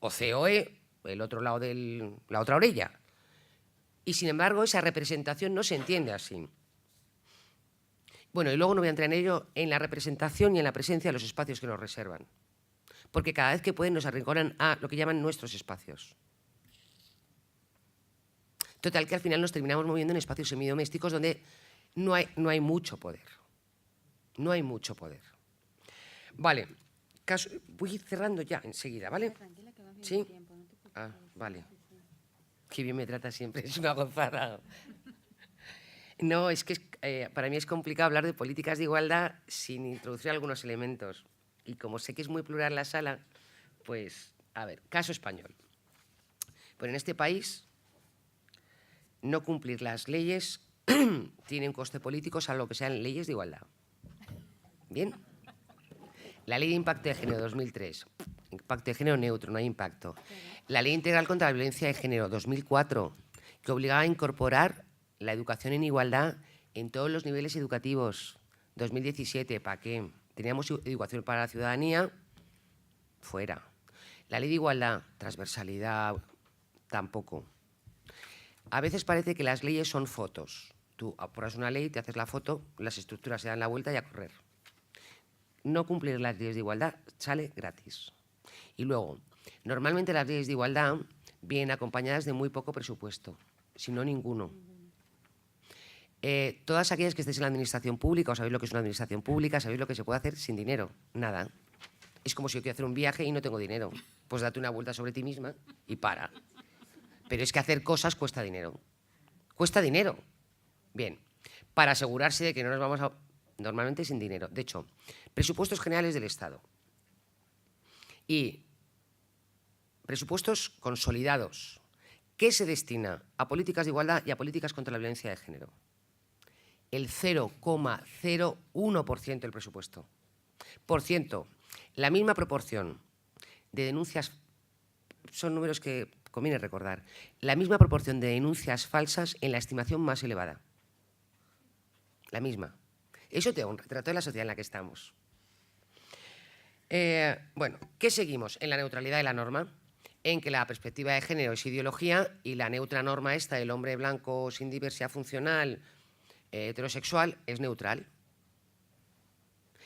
O COE, el otro lado de la otra orilla. Y sin embargo, esa representación no se entiende así. Bueno, y luego no voy a entrar en ello, en la representación y en la presencia de los espacios que nos reservan. Porque cada vez que pueden nos arrinconan a lo que llaman nuestros espacios. Total, que al final nos terminamos moviendo en espacios semidomésticos donde no hay mucho poder. No hay mucho poder. Vale, voy cerrando ya enseguida, ¿vale? Tranquila, que vas bien ¿Sí? de tiempo, no te preocupes. Ah, vale. Qué bien me trata siempre, es una gozada. No, es que para mí es complicado hablar de políticas de igualdad sin introducir algunos elementos. Y como sé que es muy plural la sala, pues, a ver, caso español. Pues en este país, no cumplir las leyes tiene un coste político, salvo que sean leyes de igualdad. ¿Bien? La Ley de Impacto de Género 2003, impacto de género neutro, no hay impacto. La Ley Integral contra la Violencia de Género 2004, que obligaba a incorporar la educación en igualdad en todos los niveles educativos. 2017, ¿para qué? Teníamos educación para la ciudadanía, fuera. La Ley de Igualdad, transversalidad, tampoco. A veces parece que las leyes son fotos. Tú apruebas una ley, te haces la foto, las estructuras se dan la vuelta y a correr. No cumplir las leyes de igualdad sale gratis. Y luego, normalmente las leyes de igualdad vienen acompañadas de muy poco presupuesto, si no ninguno. Todas aquellas que estéis en la administración pública, o sabéis lo que es una administración pública, sabéis lo que se puede hacer sin dinero, nada. Es como si yo quiero hacer un viaje y no tengo dinero. Pues date una vuelta sobre ti misma y para. Pero es que hacer cosas cuesta dinero. Cuesta dinero. Bien, para asegurarse de que no nos vamos a... Normalmente sin dinero. De hecho, presupuestos generales del Estado y presupuestos consolidados. ¿Qué se destina a políticas de igualdad y a políticas contra la violencia de género? El 0,01% del presupuesto. Por ciento, la misma proporción de denuncias, son números que conviene recordar, la misma proporción de denuncias falsas en la estimación más elevada. La misma. Eso te da un retrato de la sociedad en la que estamos. Bueno, ¿qué seguimos? En la neutralidad de la norma, en que la perspectiva de género es ideología y la neutra norma esta del hombre blanco sin diversidad funcional, heterosexual, es neutral.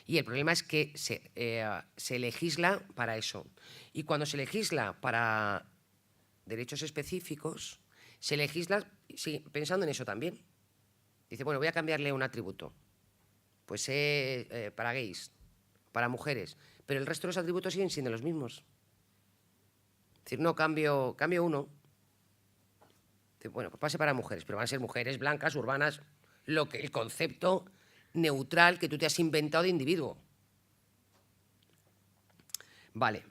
Y el problema es que se legisla para eso. Y cuando se legisla para derechos específicos, se legisla pensando en eso también. Dice, bueno, voy a cambiarle un atributo. Pues para gays, para mujeres, pero el resto de los atributos siguen siendo los mismos. Es decir, no, cambio uno. Bueno, pues pase para mujeres, pero van a ser mujeres blancas, urbanas, el concepto neutral que tú te has inventado de individuo. Vale.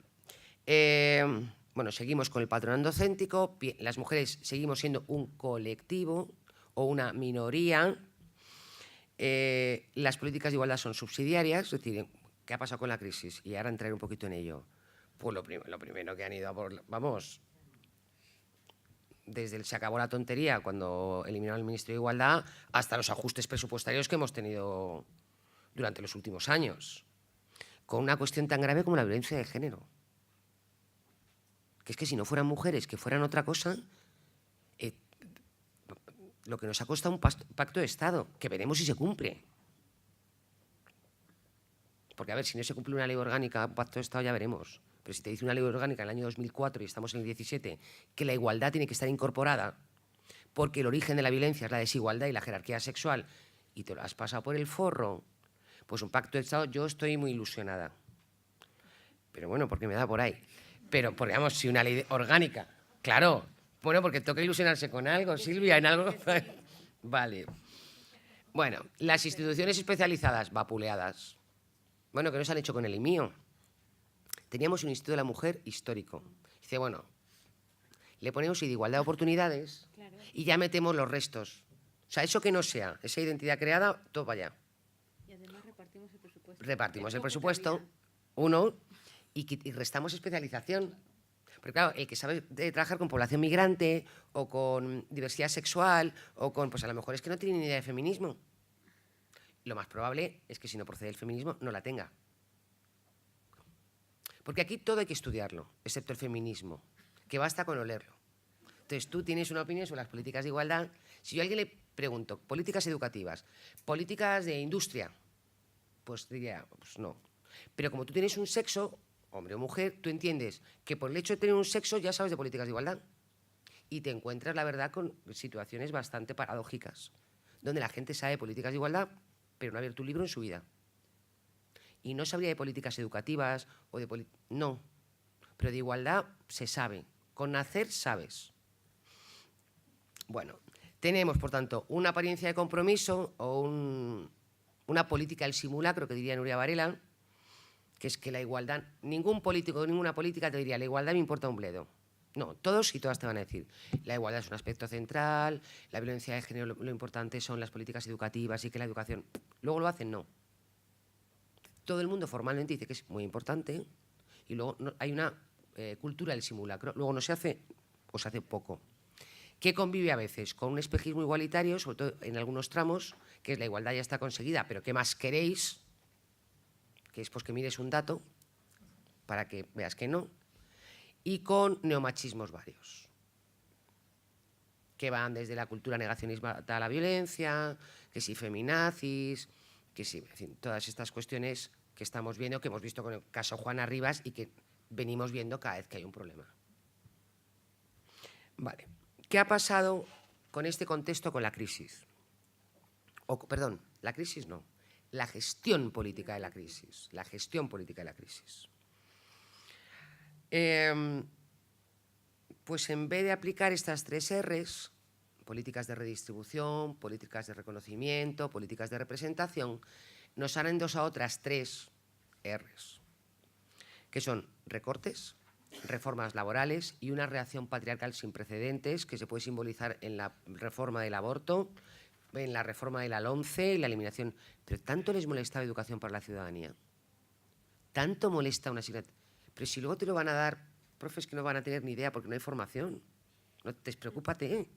Bueno, seguimos con el patrón androcéntrico. Las mujeres seguimos siendo un colectivo o una minoría. Las políticas de igualdad son subsidiarias, es decir, ¿qué ha pasado con la crisis? Y ahora entraré un poquito en ello. Pues lo primero que han ido a por... Vamos, desde se acabó la tontería cuando eliminaron el Ministerio de Igualdad hasta los ajustes presupuestarios que hemos tenido durante los últimos años, con una cuestión tan grave como la violencia de género. Que es que si no fueran mujeres, que fueran otra cosa, lo que nos ha costado un pacto de Estado, que veremos si se cumple. Porque, a ver, si no se cumple una ley orgánica, un pacto de Estado, ya veremos. Pero si te dice una ley orgánica en el año 2004 y estamos en el 17, que la igualdad tiene que estar incorporada, porque el origen de la violencia es la desigualdad y la jerarquía sexual, y te lo has pasado por el forro, pues un pacto de Estado, yo estoy muy ilusionada. Pero bueno, porque me da por ahí. Pero, digamos, si una ley orgánica, claro, bueno, porque toca ilusionarse con algo, Silvia, en algo. Vale. Bueno, las instituciones especializadas, vapuleadas. Bueno, ¿qué nos han hecho con el IMIO? Teníamos un Instituto de la Mujer histórico. Dice, bueno, le ponemos de igualdad de oportunidades y ya metemos los restos. O sea, eso que no sea, esa identidad creada, todo para allá. Y además repartimos el presupuesto. Repartimos el presupuesto, uno, y restamos especialización. Porque claro, el que sabe trabajar con población migrante o con diversidad sexual o con, pues a lo mejor es que no tiene ni idea de feminismo. Lo más probable es que si no procede el feminismo, no la tenga. Porque aquí todo hay que estudiarlo, excepto el feminismo, que basta con olerlo. Entonces, tú tienes una opinión sobre las políticas de igualdad. Si yo a alguien le pregunto, políticas educativas, políticas de industria, pues diría, pues no. Pero como tú tienes un sexo, hombre o mujer, tú entiendes que por el hecho de tener un sexo ya sabes de políticas de igualdad. Y te encuentras, la verdad, con situaciones bastante paradójicas, donde la gente sabe de políticas de igualdad, pero no ha abierto un libro en su vida. Y no sabría de políticas educativas o de... No, pero de igualdad se sabe. Con nacer sabes. Bueno, tenemos, por tanto, una apariencia de compromiso o una política del simulacro, que diría Nuria Varela, que es que la igualdad... Ningún político, ninguna política te diría, la igualdad me importa un bledo. No, todos y todas te van a decir, la igualdad es un aspecto central, la violencia de género, lo importante son las políticas educativas y que la educación... Luego lo hacen, no. Todo el mundo formalmente dice que es muy importante y luego hay una cultura del simulacro. Luego no se hace o se hace poco. Que convive a veces con un espejismo igualitario, sobre todo en algunos tramos, que es la igualdad ya está conseguida, pero ¿qué más queréis? Que es pues que mires un dato para que veas que no. Y con neomachismos varios, que van desde la cultura negacionista a la violencia, que si feminazis, que sí, en fin, todas estas cuestiones que estamos viendo, que hemos visto con el caso Juana Rivas y que venimos viendo cada vez que hay un problema. Vale. ¿Qué ha pasado con este contexto, con la crisis? Perdón, la crisis no, la gestión política de la crisis. La gestión política de la crisis. pues en vez de aplicar estas 3 R's, políticas de redistribución, políticas de reconocimiento, políticas de representación, nos han endosado otras 3 R's, que son recortes, reformas laborales y una reacción patriarcal sin precedentes que se puede simbolizar en la reforma del aborto, en la reforma de la LOMCE y la eliminación. Pero ¿tanto les molesta la educación para la ciudadanía? ¿Tanto molesta una asignatura? Pero si luego te lo van a dar profes que no van a tener ni idea porque no hay formación. No, despreocúpate.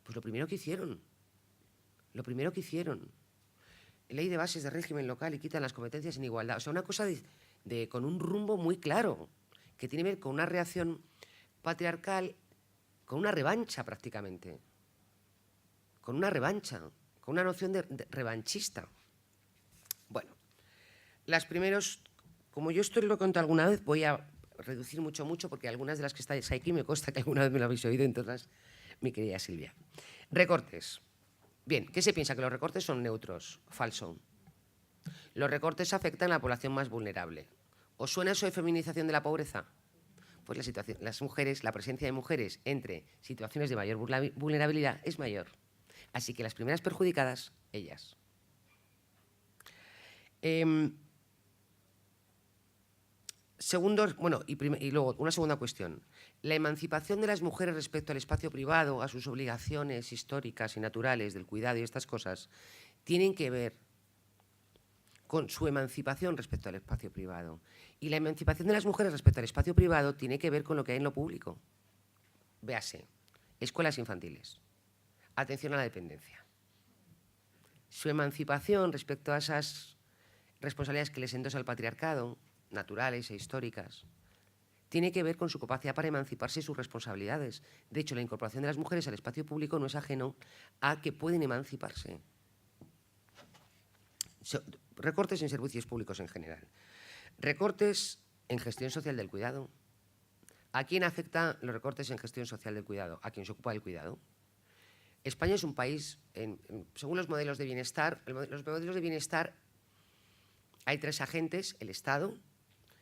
Pues lo primero que hicieron. Ley de bases de régimen local y quitan las competencias en igualdad. O sea, una cosa con un rumbo muy claro, que tiene que ver con una reacción patriarcal, con una revancha prácticamente. Con una revancha, con una noción de revanchista. Bueno, las primeros, como yo esto lo he contado alguna vez, voy a reducir mucho, porque algunas de las que estáis aquí me consta que alguna vez me lo habéis oído, entonces, mi querida Silvia. Recortes. Bien, ¿qué se piensa? ¿Que los recortes son neutros? Falso. Los recortes afectan a la población más vulnerable. ¿Os suena eso de feminización de la pobreza? Pues las mujeres, la presencia de mujeres entre situaciones de mayor vulnerabilidad es mayor. Así que las primeras perjudicadas, ellas. Y luego una segunda cuestión. La emancipación de las mujeres respecto al espacio privado, a sus obligaciones históricas y naturales del cuidado y estas cosas, tienen que ver con su emancipación respecto al espacio privado. Y la emancipación de las mujeres respecto al espacio privado tiene que ver con lo que hay en lo público. Véase, escuelas infantiles, atención a la dependencia. Su emancipación respecto a esas responsabilidades que les endosa el patriarcado, naturales e históricas, tiene que ver con su capacidad para emanciparse y sus responsabilidades. De hecho, la incorporación de las mujeres al espacio público no es ajeno a que pueden emanciparse. Recortes en servicios públicos en general. Recortes en gestión social del cuidado. ¿A quién afectan los recortes en gestión social del cuidado? A quien se ocupa del cuidado. España es un país, según los modelos de bienestar, hay 3 agentes: el Estado,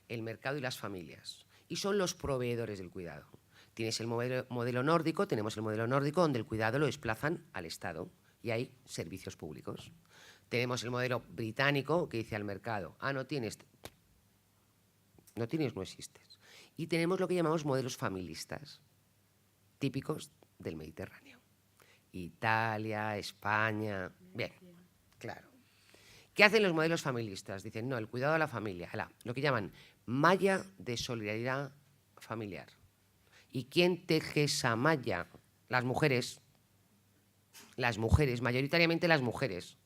el mercado y las familias. Y son los proveedores del cuidado. Tienes el modelo nórdico, tenemos el modelo nórdico donde el cuidado lo desplazan al Estado y hay servicios públicos. Tenemos el modelo británico que dice al mercado, no tienes, no existes. Y tenemos lo que llamamos modelos familistas, típicos del Mediterráneo. Italia, España. Bien, claro. ¿Qué hacen los modelos familistas? Dicen, no, el cuidado de la familia, lo que llaman malla de solidaridad familiar. ¿Y quién teje esa malla? Las mujeres, mayoritariamente las mujeres.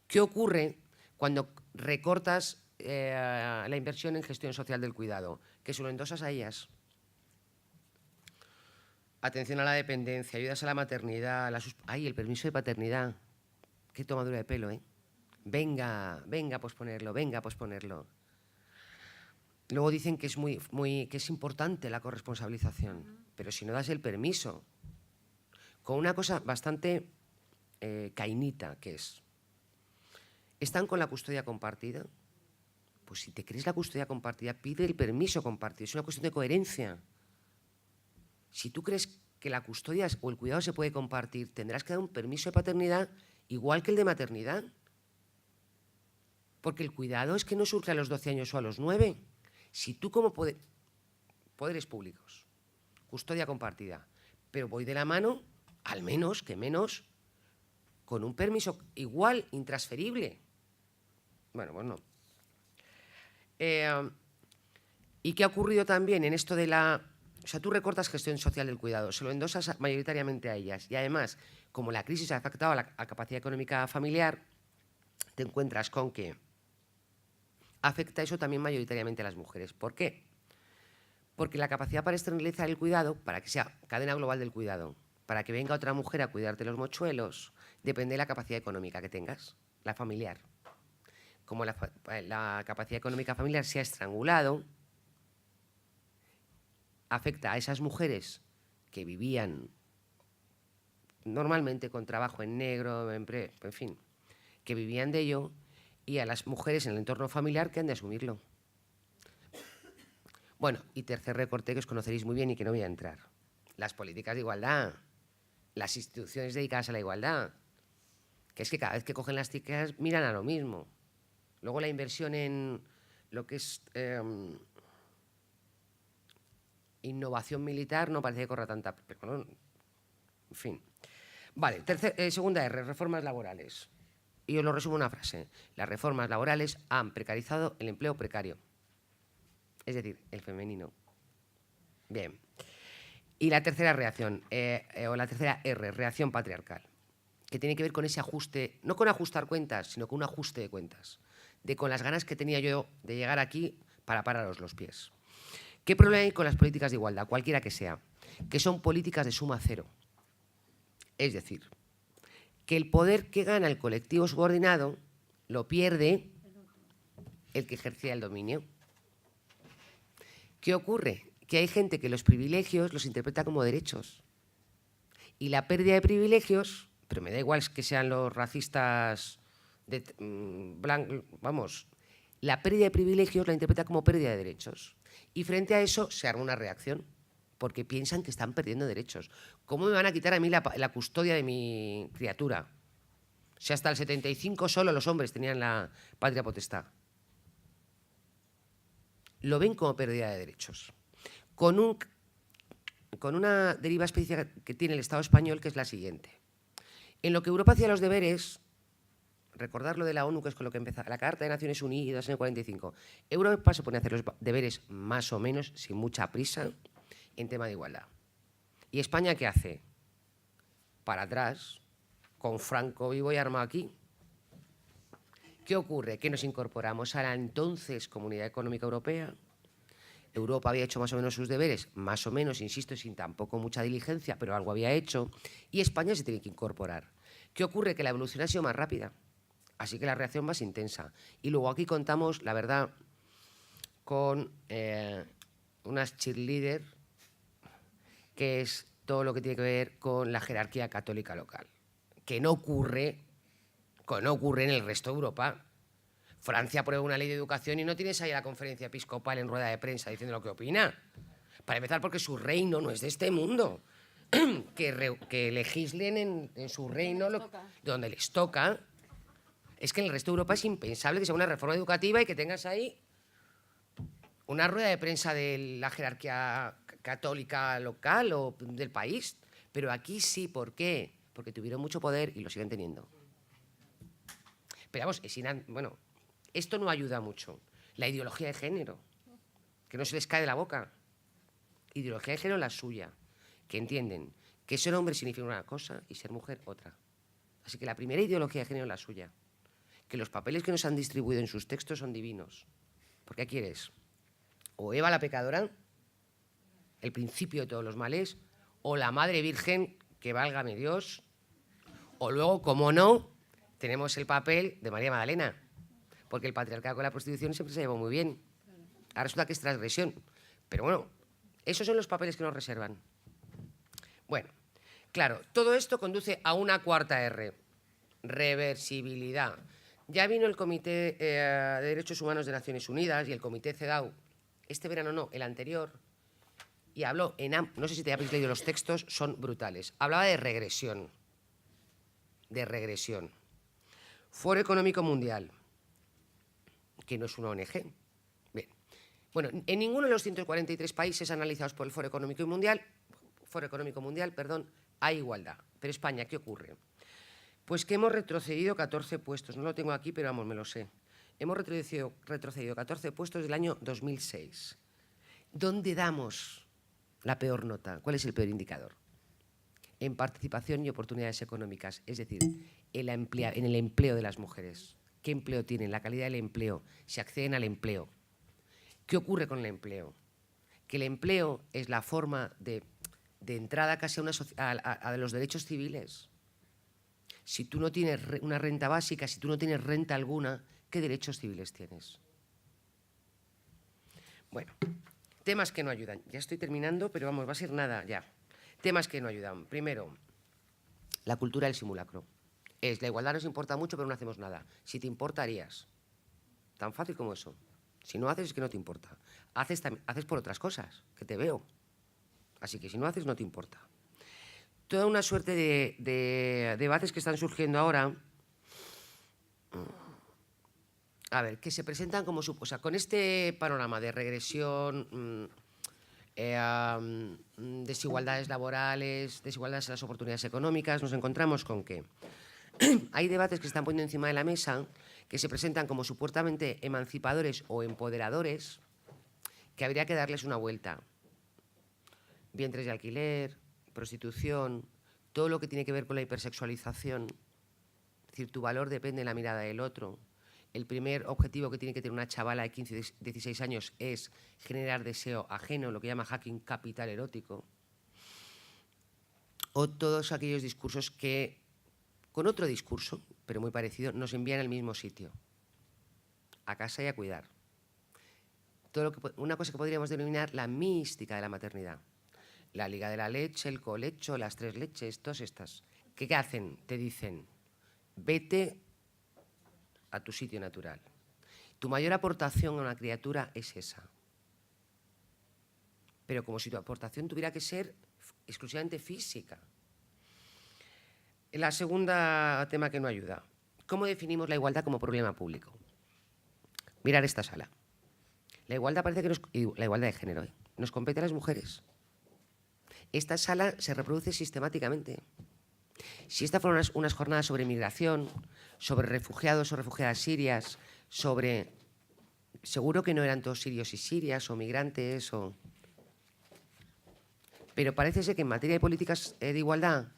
¿Qué ocurre cuando recortas la inversión en gestión social del cuidado? Que se lo endosas a ellas. Atención a la dependencia, ayudas a la maternidad, el permiso de paternidad. Qué tomadura de pelo, ¿eh? Venga a posponerlo. Luego dicen que que es importante la corresponsabilización, pero si no das el permiso, con una cosa bastante cainita, que es, ¿están con la custodia compartida? Pues si te crees la custodia compartida, pide el permiso compartido, es una cuestión de coherencia. Si tú crees que la custodia o el cuidado se puede compartir, tendrás que dar un permiso de paternidad igual que el de maternidad. Porque el cuidado es que no surge a los 12 años o a los 9. Si tú como poderes públicos, custodia compartida, pero voy de la mano, al menos, con un permiso igual, intransferible. Bueno, pues no. ¿Y qué ha ocurrido también en esto de la... O sea, tú recortas gestión social del cuidado, se lo endosas mayoritariamente a ellas. Y además, como la crisis ha afectado a la capacidad económica familiar, te encuentras con que afecta eso también mayoritariamente a las mujeres. ¿Por qué? Porque la capacidad para externalizar el cuidado, para que sea cadena global del cuidado, para que venga otra mujer a cuidarte los mochuelos, depende de la capacidad económica que tengas, la familiar. Como la capacidad económica familiar se ha estrangulado, afecta a esas mujeres que vivían normalmente con trabajo en negro, en fin, que vivían de ello, y a las mujeres en el entorno familiar que han de asumirlo. Bueno, y tercer recorte que os conoceréis muy bien y que no voy a entrar. Las políticas de igualdad, las instituciones dedicadas a la igualdad, que es que cada vez que cogen las tickets miran a lo mismo. Luego la inversión en lo que es innovación militar no parece que corra tanta... Pero no, en fin. Vale, segunda R, reformas laborales. Y os lo resumo en una frase. Las reformas laborales han precarizado el empleo precario. Es decir, el femenino. Bien. Y la tercera reacción, o la tercera R, reacción patriarcal, que tiene que ver con ese ajuste, no con ajustar cuentas, sino con un ajuste de cuentas, de con las ganas que tenía yo de llegar aquí para pararos los pies. ¿Qué problema hay con las políticas de igualdad, cualquiera que sea? Que son políticas de suma cero. Es decir, que el poder que gana el colectivo subordinado lo pierde el que ejercía el dominio. ¿Qué ocurre? Que hay gente que los privilegios los interpreta como derechos. Y la pérdida de privilegios, pero me da igual que sean los racistas vamos, la pérdida de privilegios la interpreta como pérdida de derechos. Y frente a eso se arma una reacción, porque piensan que están perdiendo derechos. ¿Cómo me van a quitar a mí la custodia de mi criatura? Si hasta el 75 solo los hombres tenían la patria potestad. Lo ven como pérdida de derechos. Con una deriva específica que tiene el Estado español, que es la siguiente. En lo que Europa hacía los deberes, recordar lo de la ONU, que es con lo que empezó la Carta de Naciones Unidas en el 45, Europa se pone a hacer los deberes más o menos, sin mucha prisa, en tema de igualdad. ¿Y España qué hace? Para atrás, con Franco vivo y armado aquí. ¿Qué ocurre? Que nos incorporamos a la entonces Comunidad Económica Europea. Europa había hecho más o menos sus deberes, más o menos, insisto, sin tampoco mucha diligencia, pero algo había hecho, y España se tiene que incorporar. ¿Qué ocurre? Que la evolución ha sido más rápida, así que la reacción más intensa. Y luego aquí contamos, la verdad, con unas cheerleaders, que es todo lo que tiene que ver con la jerarquía católica local, que no ocurre en el resto de Europa. Francia aprueba una ley de educación y no tienes ahí a la conferencia episcopal en rueda de prensa diciendo lo que opina. Para empezar, porque su reino no es de este mundo. Que legislen en su reino donde les toca. Es que en el resto de Europa es impensable que sea una reforma educativa y que tengas ahí una rueda de prensa de la jerarquía católica local o del país. Pero aquí sí, ¿por qué? Porque tuvieron mucho poder y lo siguen teniendo. Pero vamos, bueno, esto no ayuda mucho. La ideología de género, que no se les cae de la boca. Ideología de género la suya, que entienden que ser hombre significa una cosa y ser mujer otra. Así que la primera ideología de género es la suya. Que los papeles que nos han distribuido en sus textos son divinos. ¿Por qué quieres? O Eva la pecadora, el principio de todos los males, o la Madre Virgen, que válgame Dios, o luego, como no, tenemos el papel de María Magdalena, porque el patriarcado con la prostitución siempre se llevó muy bien. Ahora resulta que es transgresión. Pero bueno, esos son los papeles que nos reservan. Bueno, claro, todo esto conduce a una cuarta R, reversibilidad. Ya vino el Comité de Derechos Humanos de Naciones Unidas y el Comité CEDAW, este verano no, el anterior, y habló, no sé si te habéis leído los textos, son brutales. Hablaba de regresión. Foro Económico Mundial, que no es una ONG. Bien. Bueno, en ninguno de los 143 países analizados por el Foro Económico Mundial, hay igualdad. Pero España, ¿qué ocurre? Pues que hemos retrocedido 14 puestos. No lo tengo aquí, pero vamos, me lo sé. Hemos retrocedido 14 puestos del año 2006. ¿Dónde damos la peor nota? ¿Cuál es el peor indicador? En participación y oportunidades económicas, es decir, en el empleo de las mujeres. ¿Qué empleo tienen? La calidad del empleo. Si acceden al empleo. ¿Qué ocurre con el empleo? Que el empleo es la forma de entrada casi a los derechos civiles. Si tú no tienes una renta básica, si tú no tienes renta alguna, ¿qué derechos civiles tienes? Bueno, temas que no ayudan. Ya estoy terminando, pero vamos, va a ser nada ya. Temas que no ayudan. Primero, la cultura del simulacro. La igualdad nos importa mucho, pero no hacemos nada. Si te importa, harías. Tan fácil como eso. Si no haces es que no te importa. Haces por otras cosas, que te veo. Así que si no haces, no te importa. Toda una suerte de debates que están surgiendo ahora, a ver, que se presentan como... O sea, con este panorama de regresión, desigualdades laborales, desigualdades en las oportunidades económicas, nos encontramos con que hay debates que se están poniendo encima de la mesa que se presentan como supuestamente emancipadores o empoderadores, que habría que darles una vuelta. Vientres de alquiler, prostitución, todo lo que tiene que ver con la hipersexualización. Es decir, tu valor depende de la mirada del otro. El primer objetivo que tiene que tener una chavala de 15, 16 años es generar deseo ajeno, lo que llama hacking capital erótico. O todos aquellos discursos que, con otro discurso, pero muy parecido, nos envían al mismo sitio, a casa y a cuidar. Una cosa que podríamos denominar la mística de la maternidad. La liga de la leche, el colecho, las 3 leches, todas estas. ¿Qué hacen? Te dicen, vete a tu sitio natural. Tu mayor aportación a una criatura es esa. Pero como si tu aportación tuviera que ser exclusivamente física. La segunda tema que no ayuda. ¿Cómo definimos la igualdad como problema público? Mirar esta sala. La igualdad parece que la igualdad de género, nos compete a las mujeres. Esta sala se reproduce sistemáticamente. Si estas fueron unas jornadas sobre migración, sobre refugiados o refugiadas sirias, sobre... Seguro que no eran todos sirios y sirias o migrantes o... Pero parece ser que en materia de políticas de igualdad,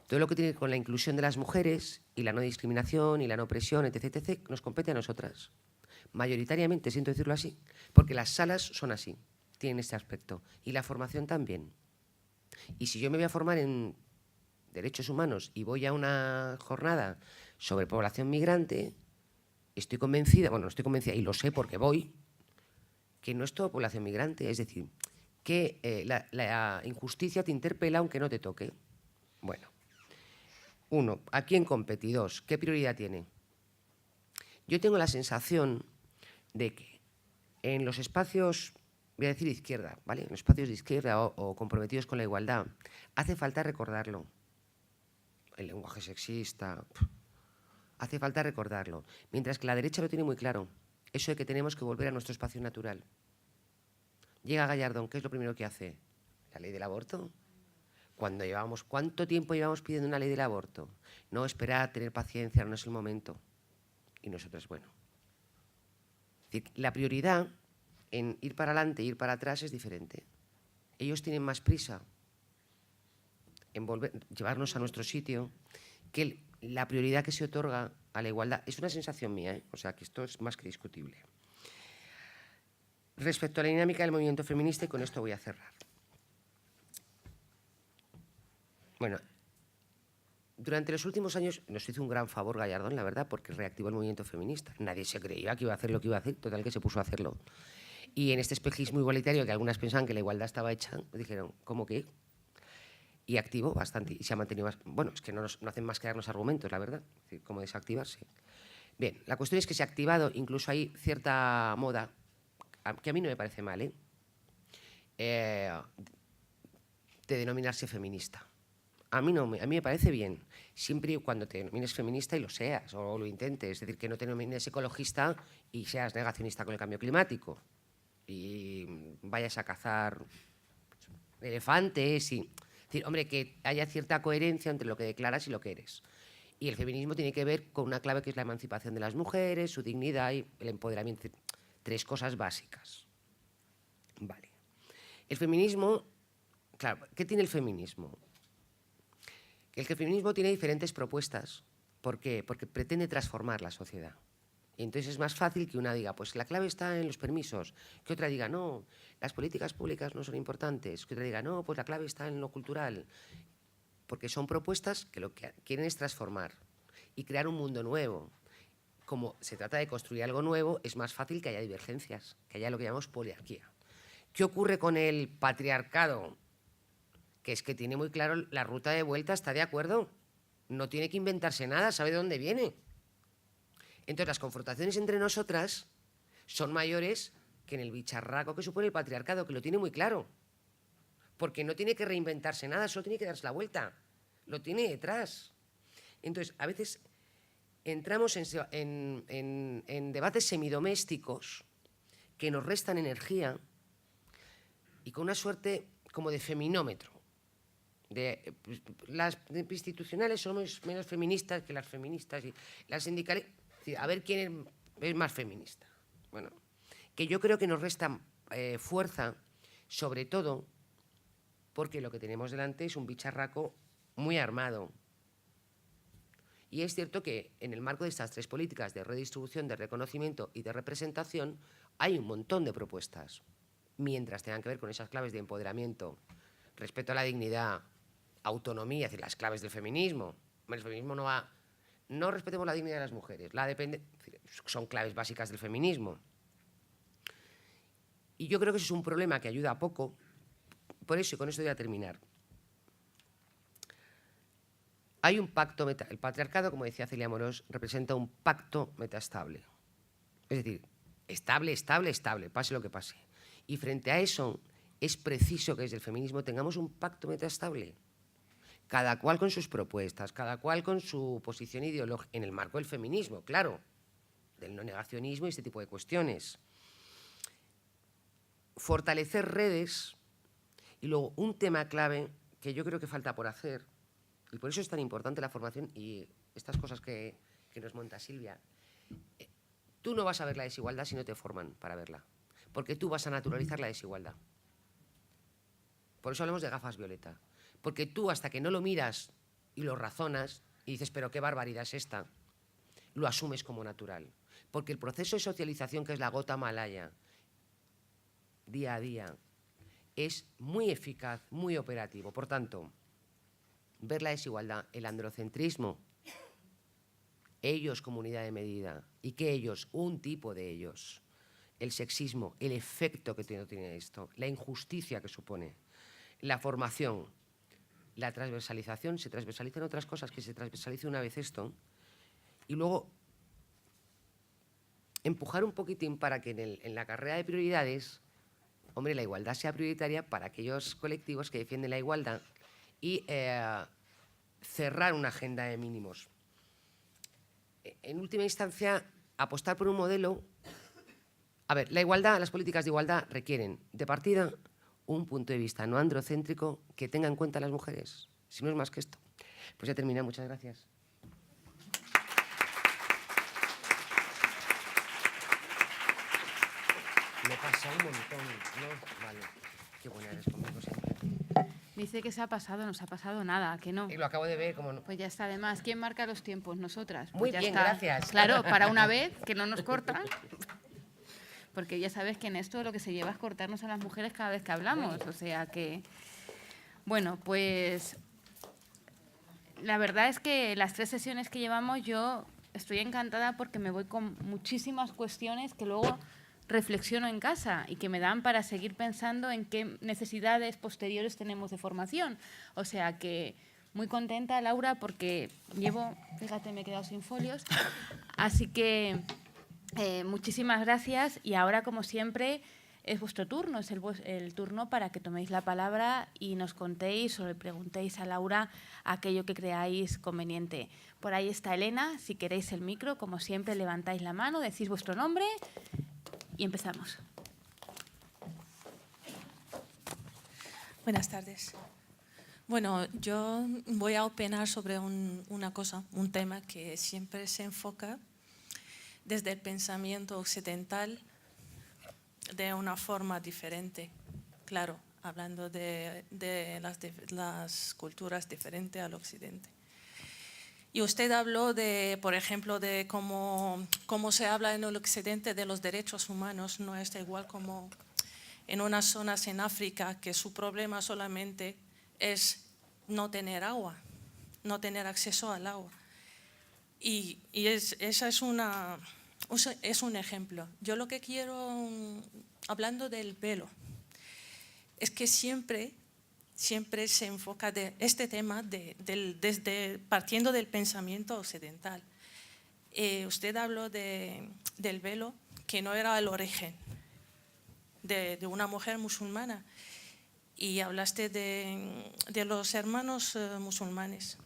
todo lo que tiene que ver con la inclusión de las mujeres y la no discriminación y la no opresión, etc., etc., nos compete a nosotras. Mayoritariamente, siento decirlo así, porque las salas son así, tienen este aspecto, y la formación también. Y si yo me voy a formar en derechos humanos y voy a una jornada sobre población migrante, estoy convencida, bueno, no estoy convencida, y lo sé porque voy, que no es todo población migrante, es decir, que la injusticia te interpela aunque no te toque. Bueno, 1, ¿a quién compete? 2, ¿qué prioridad tiene? Yo tengo la sensación de que en los espacios, voy a decir izquierda, ¿vale? En los espacios de izquierda o comprometidos con la igualdad, hace falta recordarlo. El lenguaje sexista, hace falta recordarlo. Mientras que la derecha lo tiene muy claro, eso de que tenemos que volver a nuestro espacio natural. Llega Gallardón, ¿qué es lo primero que hace? ¿La ley del aborto? ¿Cuánto tiempo llevamos pidiendo una ley del aborto? No, esperar, tener paciencia, no es el momento. Y nosotros, bueno. Es decir, la prioridad en ir para adelante e ir para atrás es diferente. Ellos tienen más prisa en llevarnos a nuestro sitio que la prioridad que se otorga a la igualdad. Es una sensación mía, ¿eh? O sea, que esto es más que discutible. Respecto a la dinámica del movimiento feminista, y con esto voy a cerrar. Bueno, durante los últimos años nos hizo un gran favor Gallardón, la verdad, porque reactivó el movimiento feminista. Nadie se creía que iba a hacer lo que iba a hacer, total que se puso a hacerlo. Y en este espejismo igualitario, que algunas pensaban que la igualdad estaba hecha, dijeron, ¿cómo que? Y activó bastante, y se ha mantenido... Bueno, es que no hacen más que darnos argumentos, la verdad, es decir, cómo desactivarse. Bien, la cuestión es que se ha activado, incluso hay cierta moda, que a mí no me parece mal, de denominarse feminista. A mí me parece bien, siempre y cuando te denomines feminista y lo seas, o lo intentes. Es decir, que no te denomines ecologista y seas negacionista con el cambio climático. Y vayas a cazar elefantes y... Es decir, hombre, que haya cierta coherencia entre lo que declaras y lo que eres. Y el feminismo tiene que ver con una clave que es la emancipación de las mujeres, su dignidad y el empoderamiento. 3 cosas básicas. Vale. El feminismo... Claro, ¿qué tiene el feminismo? El feminismo tiene diferentes propuestas. ¿Por qué? Porque pretende transformar la sociedad. Y entonces es más fácil que una diga, pues la clave está en los permisos. Que otra diga, no, las políticas públicas no son importantes. Que otra diga, no, pues la clave está en lo cultural. Porque son propuestas que lo que quieren es transformar y crear un mundo nuevo. Como se trata de construir algo nuevo, es más fácil que haya divergencias, que haya lo que llamamos poliarquía. ¿Qué ocurre con el patriarcado? Que es que tiene muy claro la ruta de vuelta, está de acuerdo, no tiene que inventarse nada, sabe de dónde viene. Entonces las confrontaciones entre nosotras son mayores que en el bicharraco que supone el patriarcado, que lo tiene muy claro. Porque no tiene que reinventarse nada, solo tiene que darse la vuelta. Lo tiene detrás. Entonces, a veces entramos en debates semidomésticos que nos restan energía y con una suerte como de feminómetro. Las institucionales somos menos feministas que las feministas y las sindicales. A ver quién es más feminista. Bueno, que yo creo que nos resta fuerza, sobre todo porque lo que tenemos delante es un bicharraco muy armado. Y es cierto que en el marco de estas tres políticas de redistribución, de reconocimiento y de representación hay un montón de propuestas, mientras tengan que ver con esas claves de empoderamiento, respeto a la dignidad, autonomía, es decir, las claves del feminismo. El feminismo no va... No respetemos la dignidad de las mujeres, son claves básicas del feminismo. Y yo creo que eso es un problema que ayuda a poco. Por eso, y con esto voy a terminar. Hay un pacto, el patriarcado, como decía Celia Amorós, representa un pacto metaestable. Es decir, estable, estable, estable, pase lo que pase. Y frente a eso, es preciso que desde el feminismo tengamos un pacto metaestable. Cada cual con sus propuestas, cada cual con su posición ideológica, en el marco del feminismo, claro, del no negacionismo y este tipo de cuestiones. Fortalecer redes. Y luego, un tema clave que yo creo que falta por hacer, y por eso es tan importante la formación y estas cosas que nos monta Silvia. Tú no vas a ver la desigualdad si no te forman para verla, porque tú vas a naturalizar la desigualdad. Por eso hablamos de gafas violeta, porque tú hasta que no lo miras y lo razonas y dices, pero qué barbaridad es esta, lo asumes como natural. Porque el proceso de socialización, que es la gota malaya, día a día, es muy eficaz, muy operativo. Por tanto, ver la desigualdad, el androcentrismo, ellos como unidad de medida, y que ellos, un tipo de ellos, el sexismo, el efecto que tiene esto, la injusticia que supone, la formación, la transversalización, se transversalizan otras cosas, que se transversalice una vez esto, y luego empujar un poquitín para que en la carrera de prioridades, hombre, la igualdad sea prioritaria para aquellos colectivos que defienden la igualdad y cerrar una agenda de mínimos. En última instancia, apostar por un modelo... A ver, la igualdad, las políticas de igualdad requieren, de partida, un punto de vista no androcéntrico que tenga en cuenta a las mujeres. Si no es más que esto. Pues ya termina, muchas gracias. Me pasa un montón, ¿no? Vale. Qué buena eres conmigo siempre. Dice que se ha pasado, no se ha pasado nada, que no. Y lo acabo de ver, como no. Pues ya está, además, ¿quién marca los tiempos? Nosotras. Pues Muy ya bien, está. gracias. Claro, para una vez, que no nos corta. Porque ya sabes que en esto lo que se lleva es cortarnos a las mujeres cada vez que hablamos. O sea que... Bueno, pues... La verdad es que las 3 sesiones que llevamos yo estoy encantada porque me voy con muchísimas cuestiones que luego reflexiono en casa y que me dan para seguir pensando en qué necesidades posteriores tenemos de formación. O sea que muy contenta, Laura, porque llevo, fíjate, me he quedado sin folios. Así que muchísimas gracias y ahora, como siempre, es vuestro turno, es el turno para que toméis la palabra y nos contéis o le preguntéis a Laura aquello que creáis conveniente. Por ahí está Elena, si queréis el micro, como siempre, levantáis la mano, decís vuestro nombre y empezamos. Buenas tardes. Bueno, yo voy a opinar sobre una cosa, un tema que siempre se enfoca desde el pensamiento occidental de una forma diferente. Claro, hablando de las culturas diferentes al occidente. Y usted habló de, por ejemplo, de cómo se habla en el occidente de los derechos humanos, no es igual como en unas zonas en África que su problema solamente es no tener agua, no tener acceso al agua. Y esa es un ejemplo. Yo lo que quiero, hablando del velo, es que siempre se enfoca de este tema desde partiendo del pensamiento occidental. Usted habló del velo, que no era el origen de una mujer musulmana. Y hablaste de los hermanos musulmanes,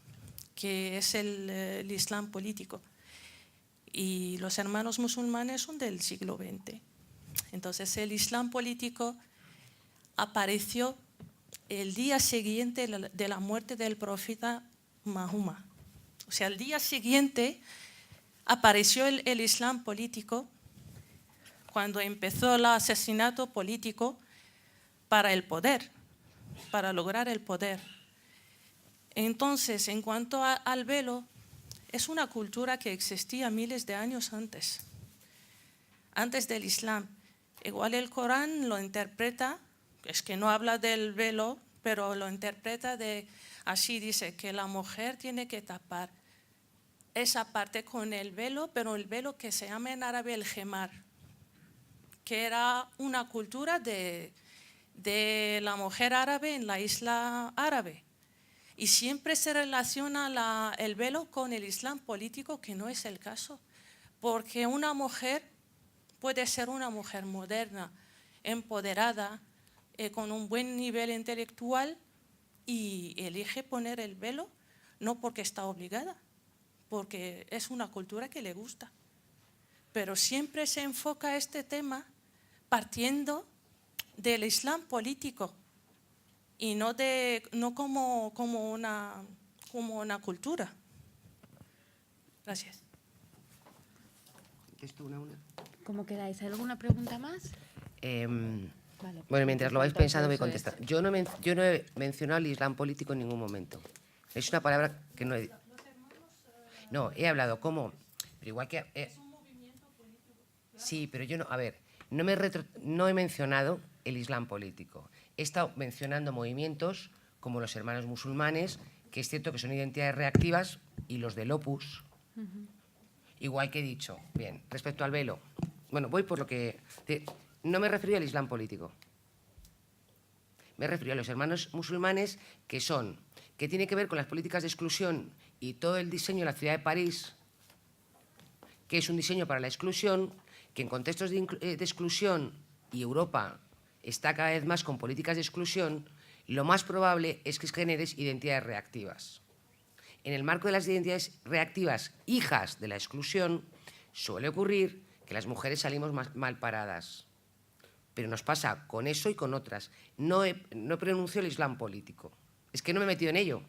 que es el Islam político. Y los hermanos musulmanes son del siglo XX. Entonces el Islam político apareció el día siguiente de la muerte del profeta Mahoma. O sea, el día siguiente apareció el Islam político cuando empezó el asesinato político para el poder, para lograr el poder. Entonces, en cuanto al velo, es una cultura que existía miles de años antes del Islam. Igual el Corán lo interpreta, es que no habla del velo, pero lo interpreta así, dice que la mujer tiene que tapar esa parte con el velo, pero el velo que se llama en árabe el jemar, que era una cultura de la mujer árabe en la isla árabe. Y siempre se relaciona el velo con el Islam político, que no es el caso, porque una mujer puede ser una mujer moderna, empoderada, con un buen nivel intelectual, y elige poner el velo no porque está obligada, porque es una cultura que le gusta. Pero siempre se enfoca este tema partiendo del Islam político y no como una cultura. Gracias. ¿Esto una? ¿Cómo quedáis? ¿Hay alguna pregunta más? Vale, Bueno, mientras lo vais entonces pensando voy eso es. contestando. Yo no he mencionado el Islam político en ningún momento. Es una palabra que no he... No, he hablado como... Pero igual que... Sí, pero yo no... A ver, no he mencionado el Islam político. He estado mencionando movimientos como los hermanos musulmanes, que es cierto que son identidades reactivas, y los del Opus. Igual que he dicho, bien, respecto al velo. Bueno, voy por lo que... No me refiero al Islam político. Me refiero a los hermanos musulmanes que tiene que ver con las políticas de exclusión y todo el diseño de la ciudad de París, que es un diseño para la exclusión, que en contextos de exclusión, y Europa está cada vez más con políticas de exclusión, lo más probable es que generes identidades reactivas. En el marco de las identidades reactivas, hijas de la exclusión, suele ocurrir que las mujeres salimos mal paradas. Pero nos pasa con eso y con otras. No pronuncio el Islam político. Es que no me he metido en ello.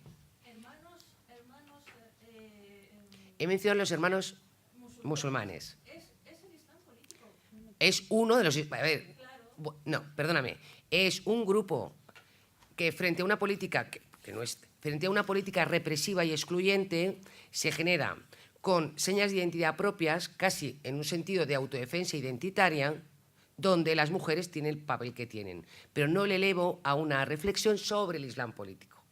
He mencionado a los hermanos musulmanes. ¿Es el Islam político? Es uno de los... A ver, no, perdóname. Es un grupo que frente a una política que no es... Frente a una política represiva y excluyente, se genera con señas de identidad propias, casi en un sentido de autodefensa identitaria, donde las mujeres tienen el papel que tienen. Pero no le elevo a una reflexión sobre el Islam político.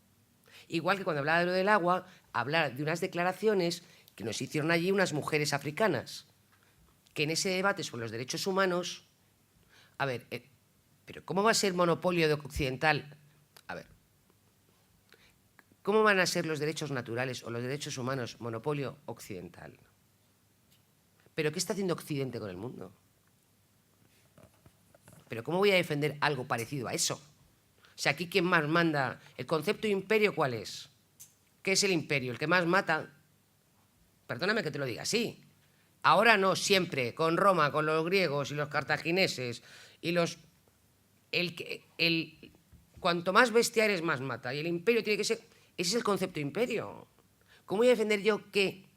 Igual que cuando hablaba de lo del agua, hablar de unas declaraciones que nos hicieron allí unas mujeres africanas, que en ese debate sobre los derechos humanos... A ver, pero ¿cómo va a ser monopolio de occidental? A ver, ¿cómo van a ser los derechos naturales o los derechos humanos monopolio occidental? ¿Pero qué está haciendo Occidente con el mundo? ¿Pero cómo voy a defender algo parecido a eso? O sea, aquí ¿quién más manda? ¿El concepto de imperio cuál es? ¿Qué es el imperio? ¿El que más mata? Perdóname que te lo diga así. Ahora no, siempre, con Roma, con los griegos y los cartagineses y los... Cuanto más bestia eres, más mata. Y el imperio tiene que ser... Ese es el concepto de imperio. ¿Cómo voy a defender yo qué?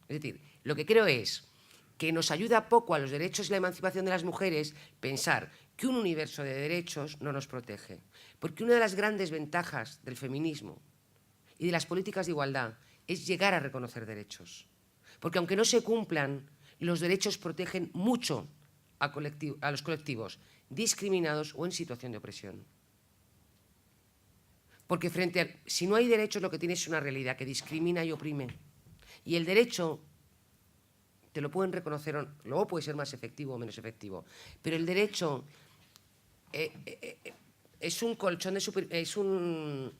Es decir, lo que creo es que nos ayuda poco a los derechos y la emancipación de las mujeres pensar que un universo de derechos no nos protege. Porque una de las grandes ventajas del feminismo y de las políticas de igualdad es llegar a reconocer derechos. Porque aunque no se cumplan, los derechos protegen mucho a los colectivos discriminados o en situación de opresión. Porque si no hay derechos, lo que tienes es una realidad que discrimina y oprime. Y el derecho te lo pueden reconocer, luego puede ser más efectivo o menos efectivo, pero el derecho es un colchón es un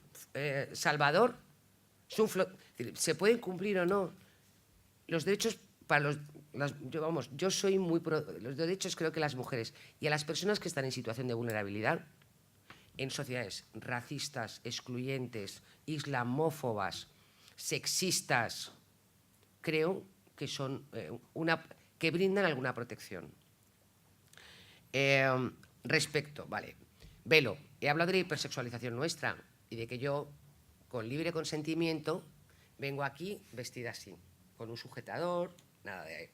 salvador, se pueden cumplir o no. Los derechos yo soy muy los derechos, creo que las mujeres y a las personas que están en situación de vulnerabilidad, en sociedades racistas, excluyentes, islamófobas, sexistas, creo que son que brindan alguna protección. Respecto, vale, velo, he hablado de la hipersexualización nuestra y de que yo, con libre consentimiento, vengo aquí vestida así, con un sujetador, nada de ahí.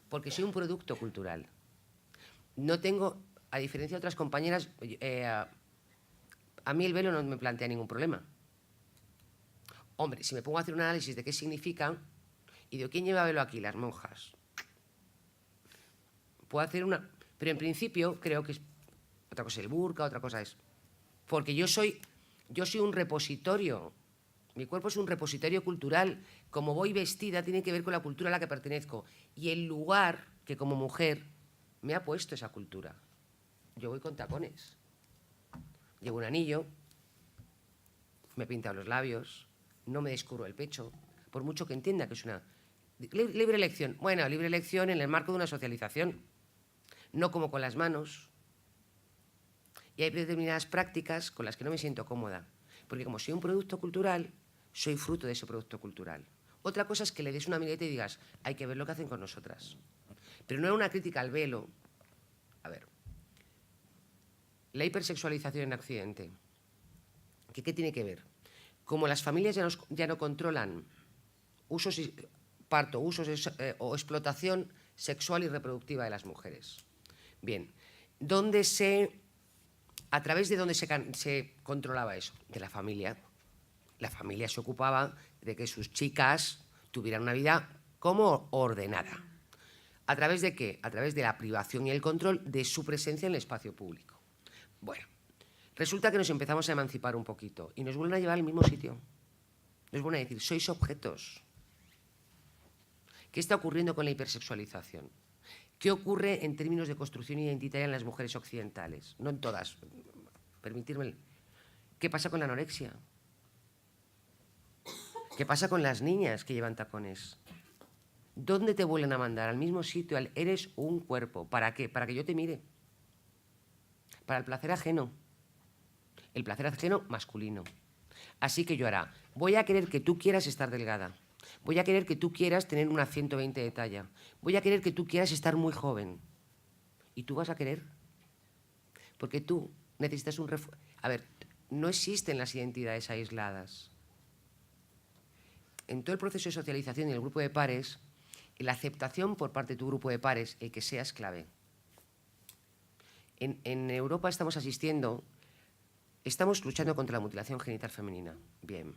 Porque soy un producto cultural. No tengo, a diferencia de otras compañeras, a mí el velo no me plantea ningún problema. Hombre, si me pongo a hacer un análisis de qué significa y de quién lleva velo aquí, las monjas, puedo hacer una... Pero en principio creo que es otra cosa el burka, otra cosa es... Porque yo soy un repositorio. Mi cuerpo es un repositorio cultural. Como voy vestida tiene que ver con la cultura a la que pertenezco. Y el lugar que como mujer me ha puesto esa cultura. Yo voy con tacones. Llevo un anillo, me he pintado los labios, no me descubro el pecho, por mucho que entienda que es una libre elección. Bueno, libre elección en el marco de una socialización, no como con las manos. Y hay determinadas prácticas con las que no me siento cómoda, porque como soy un producto cultural, soy fruto de ese producto cultural. Otra cosa es que le des una mirada y digas, hay que ver lo que hacen con nosotras. Pero no era una crítica al velo. A ver, la hipersexualización en Occidente, ¿qué tiene que ver? Como las familias ya no controlan parto, usos o explotación sexual y reproductiva de las mujeres. Bien, ¿a través de dónde se controlaba eso? De la familia. La familia se ocupaba de que sus chicas tuvieran una vida como ordenada. ¿A través de qué? A través de la privación y el control de su presencia en el espacio público. Bueno, resulta que nos empezamos a emancipar un poquito y nos vuelven a llevar al mismo sitio. Nos vuelven a decir, sois objetos. ¿Qué está ocurriendo con la hipersexualización? ¿Qué ocurre en términos de construcción identitaria en las mujeres occidentales? No en todas, permitirme. ¿Qué pasa con la anorexia? ¿Qué pasa con las niñas que llevan tacones? ¿Dónde te vuelven a mandar? Al mismo sitio, eres un cuerpo. ¿Para qué? Para que yo te mire. Para el placer ajeno. El placer ajeno masculino. Así que yo ahora, voy a querer que tú quieras estar delgada. Voy a querer que tú quieras tener una 120 de talla. Voy a querer que tú quieras estar muy joven. ¿Y tú vas a querer? Porque tú necesitas un refuerzo. A ver, no existen las identidades aisladas. En todo el proceso de socialización y el grupo de pares, la aceptación por parte de tu grupo de pares, el que sea, es clave. En Europa estamos luchando contra la mutilación genital femenina. Bien.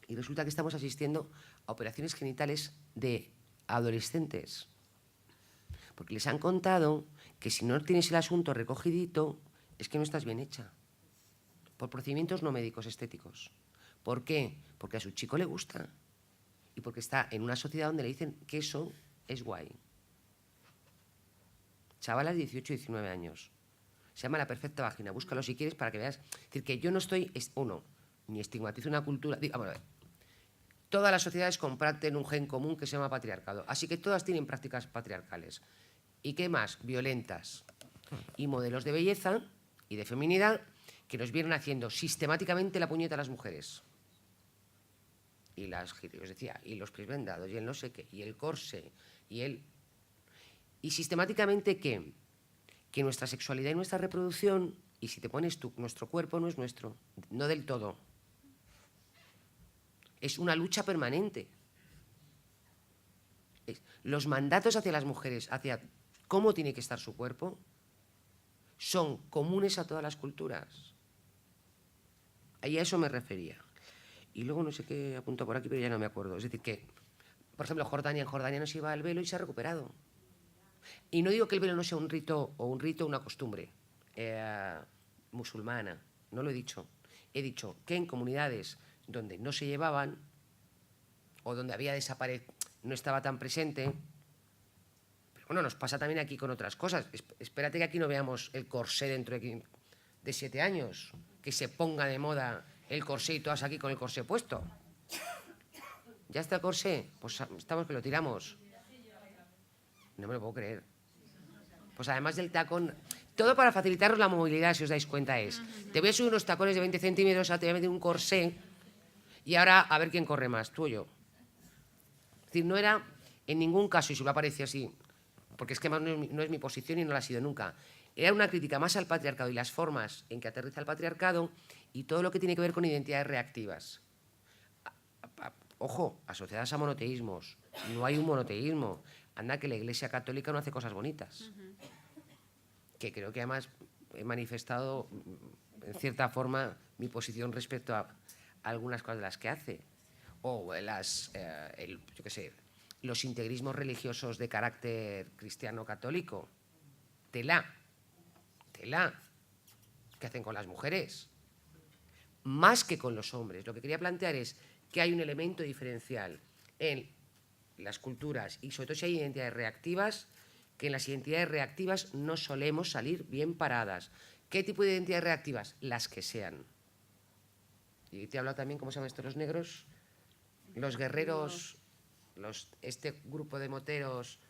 Y resulta que estamos asistiendo a operaciones genitales de adolescentes. Porque les han contado que si no tienes el asunto recogidito, es que no estás bien hecha. Por procedimientos no médicos estéticos. ¿Por qué? Porque a su chico le gusta. Y porque está en una sociedad donde le dicen que eso es guay. Chavalas de 18 y 19 años. Se llama La Perfecta Vagina. Búscalo si quieres para que veas. Es decir, que yo no estoy, ni estigmatizo una cultura. Todas las sociedades comparten un gen común que se llama patriarcado. Así que todas tienen prácticas patriarcales. ¿Y qué más? Violentas. Y modelos de belleza y de feminidad que nos vienen haciendo sistemáticamente la puñeta a las mujeres. Y os decía, y los pies vendados, y el no sé qué, y el corsé, y sistemáticamente, ¿qué? Que nuestra sexualidad y nuestra reproducción, y si te pones tú, nuestro cuerpo no es nuestro, no del todo. Es una lucha permanente. Los mandatos hacia las mujeres, hacia cómo tiene que estar su cuerpo, son comunes a todas las culturas. Y a eso me refería. Y luego no sé qué apunto por aquí, pero ya no me acuerdo. Es decir, que, por ejemplo, en Jordania no se iba el velo y se ha recuperado. Y no digo que el velo no sea un rito, una costumbre musulmana. No lo he dicho. He dicho que en comunidades donde no se llevaban o donde había desaparecido, no estaba tan presente. Pero bueno, nos pasa también aquí con otras cosas. Espérate que aquí no veamos el corsé dentro de 7 años, que se ponga de moda el corsé y todas aquí con el corsé puesto. ¿Ya está el corsé? Pues estamos que lo tiramos. No me lo puedo creer. Pues además del tacón, todo para facilitaros la movilidad, si os dais cuenta, es, te voy a subir unos tacones de 20 centímetros, te voy a meter un corsé y ahora a ver quién corre más, tú o yo. Es decir, no era en ningún caso, y se lo aparece así, porque es que más no es mi posición y no lo ha sido nunca, era una crítica más al patriarcado y las formas en que aterriza el patriarcado y todo lo que tiene que ver con identidades reactivas. Ojo, asociadas a monoteísmos. No hay un monoteísmo. Anda que la Iglesia Católica no hace cosas bonitas. Que creo que además he manifestado, en cierta forma, mi posición respecto a algunas cosas de las que hace. O yo qué sé, los integrismos religiosos de carácter cristiano-católico. Tela. ¿Qué hacen con las mujeres? Más que con los hombres. Lo que quería plantear es que hay un elemento diferencial en las culturas y sobre todo si hay identidades reactivas, que en las identidades reactivas no solemos salir bien paradas. ¿Qué tipo de identidades reactivas? Las que sean. Y te he hablado también, ¿cómo se llaman estos los negros? Los guerreros, este grupo de moteros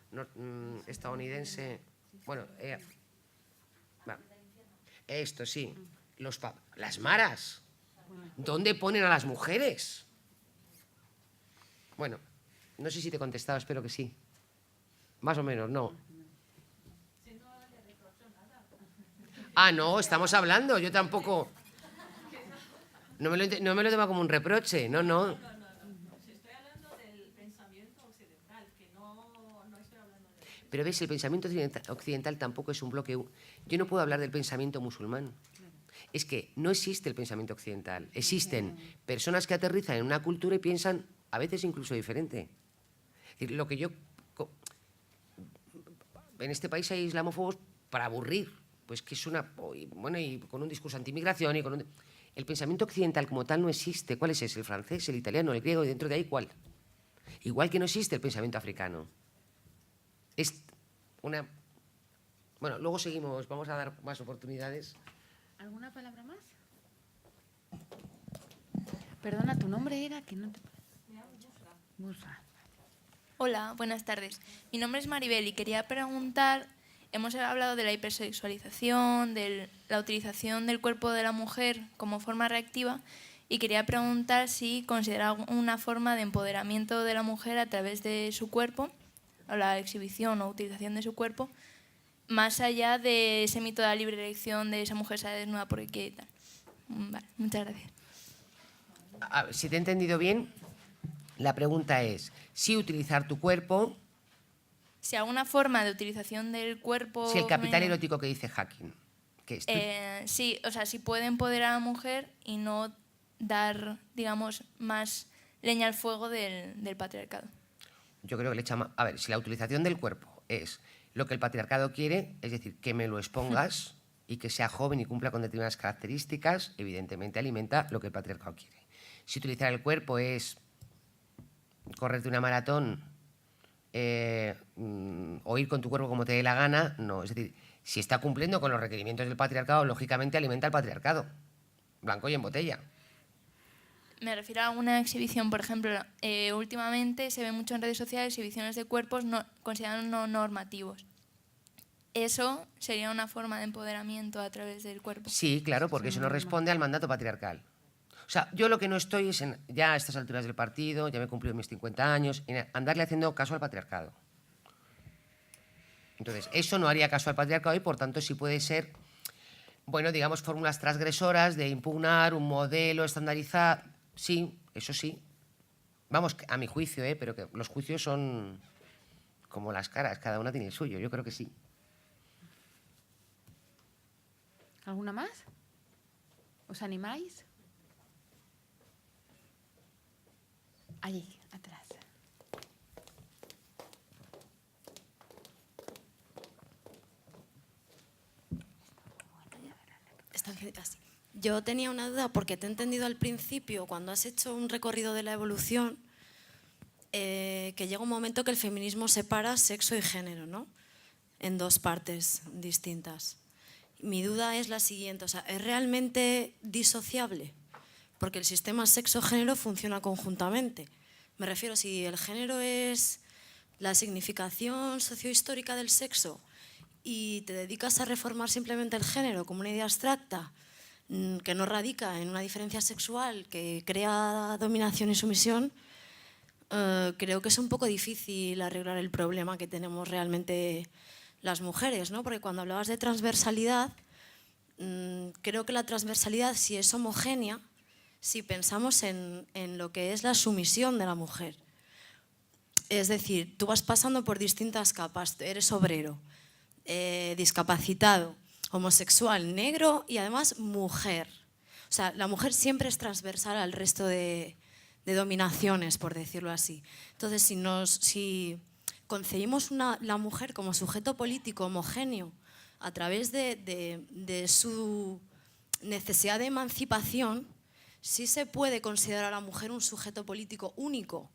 estadounidense. Bueno, esto sí. Las maras. ¿Dónde ponen a las mujeres? Bueno, no sé si te he contestado, espero que sí. Más o menos, no. Ah, no, estamos hablando, yo tampoco. No me lo toma como un reproche, no. Estoy hablando del pensamiento occidental, que no estoy hablando de... Pero ves, el pensamiento occidental tampoco es un bloque. Yo no puedo hablar del pensamiento musulmán. Es que no existe el pensamiento occidental. Existen personas que aterrizan en una cultura y piensan a veces incluso diferente. Es decir, lo que yo... En este país hay islamófobos para aburrir. Pues que es una... Bueno, y con un discurso anti-inmigración y con un... El pensamiento occidental como tal no existe. ¿Cuál es ese? El francés, el italiano, el griego, y dentro de ahí, ¿cuál? Igual que no existe el pensamiento africano. Es una... Bueno, luego seguimos, vamos a dar más oportunidades. ¿Alguna palabra más? Perdona, ¿tu nombre era? Que no te... Busra. Hola, buenas tardes. Mi nombre es Maribel y quería preguntar, hemos hablado de la hipersexualización, de la utilización del cuerpo de la mujer como forma reactiva y quería preguntar si considera una forma de empoderamiento de la mujer a través de su cuerpo, o la exhibición o utilización de su cuerpo, más allá de ese mito de la libre elección de esa mujer se desnuda porque quiere y tal. Vale, muchas gracias. Si te he entendido bien, la pregunta es, si utilizar tu cuerpo... Si alguna forma de utilización del cuerpo... Si el capital erótico que dice Hacking. Sí, o sea, si puede empoderar a la mujer y no dar, digamos, más leña al fuego del patriarcado. Yo creo que le echa más... A ver, si la utilización del cuerpo es lo que el patriarcado quiere, es decir, que me lo expongas y que sea joven y cumpla con determinadas características, evidentemente alimenta lo que el patriarcado quiere. Si utilizar el cuerpo es correrte una maratón o ir con tu cuerpo como te dé la gana, no. Es decir, si está cumpliendo con los requerimientos del patriarcado, lógicamente alimenta al patriarcado, blanco y en botella. Me refiero a una exhibición, por ejemplo, últimamente se ve mucho en redes sociales exhibiciones de cuerpos considerados no normativos. ¿Eso sería una forma de empoderamiento a través del cuerpo? Sí, claro, porque eso no responde al mandato patriarcal. O sea, yo lo que no estoy es ya a estas alturas del partido, ya me he cumplido mis 50 años, en andarle haciendo caso al patriarcado. Entonces, eso no haría caso al patriarcado y, por tanto, sí puede ser, bueno, digamos, fórmulas transgresoras de impugnar un modelo estandarizado. Sí, eso sí. Vamos, a mi juicio, pero que los juicios son como las caras, cada una tiene el suyo, yo creo que sí. ¿Alguna más? ¿Os animáis? Allí, atrás. Yo tenía una duda porque te he entendido al principio, cuando has hecho un recorrido de la evolución, que llega un momento que el feminismo separa sexo y género, ¿no? En dos partes distintas. Mi duda es la siguiente, o sea, ¿es realmente disociable? Porque el sistema sexo-género funciona conjuntamente. Me refiero, si el género es la significación sociohistórica del sexo y te dedicas a reformar simplemente el género como una idea abstracta que no radica en una diferencia sexual que crea dominación y sumisión, creo que es un poco difícil arreglar el problema que tenemos realmente las mujeres, ¿no? Porque cuando hablabas de transversalidad, creo que la transversalidad, si es homogénea, si pensamos en lo que es la sumisión de la mujer. Es decir, tú vas pasando por distintas capas, eres obrero, discapacitado, homosexual, negro y además mujer. O sea, la mujer siempre es transversal al resto de dominaciones, por decirlo así. Entonces, si concebimos la mujer como sujeto político homogéneo a través de su necesidad de emancipación, sí se puede considerar a la mujer un sujeto político único,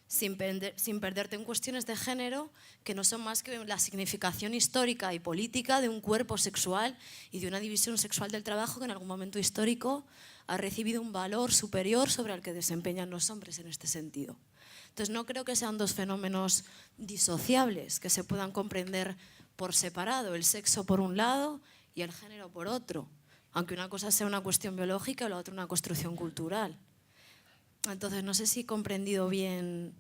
sin perderte en cuestiones de género que no son más que la significación histórica y política de un cuerpo sexual y de una división sexual del trabajo que en algún momento histórico ha recibido un valor superior sobre el que desempeñan los hombres en este sentido. Entonces no creo que sean dos fenómenos disociables, que se puedan comprender por separado, el sexo por un lado y el género por otro, aunque una cosa sea una cuestión biológica y la otra una construcción cultural. Entonces, no sé si he comprendido bien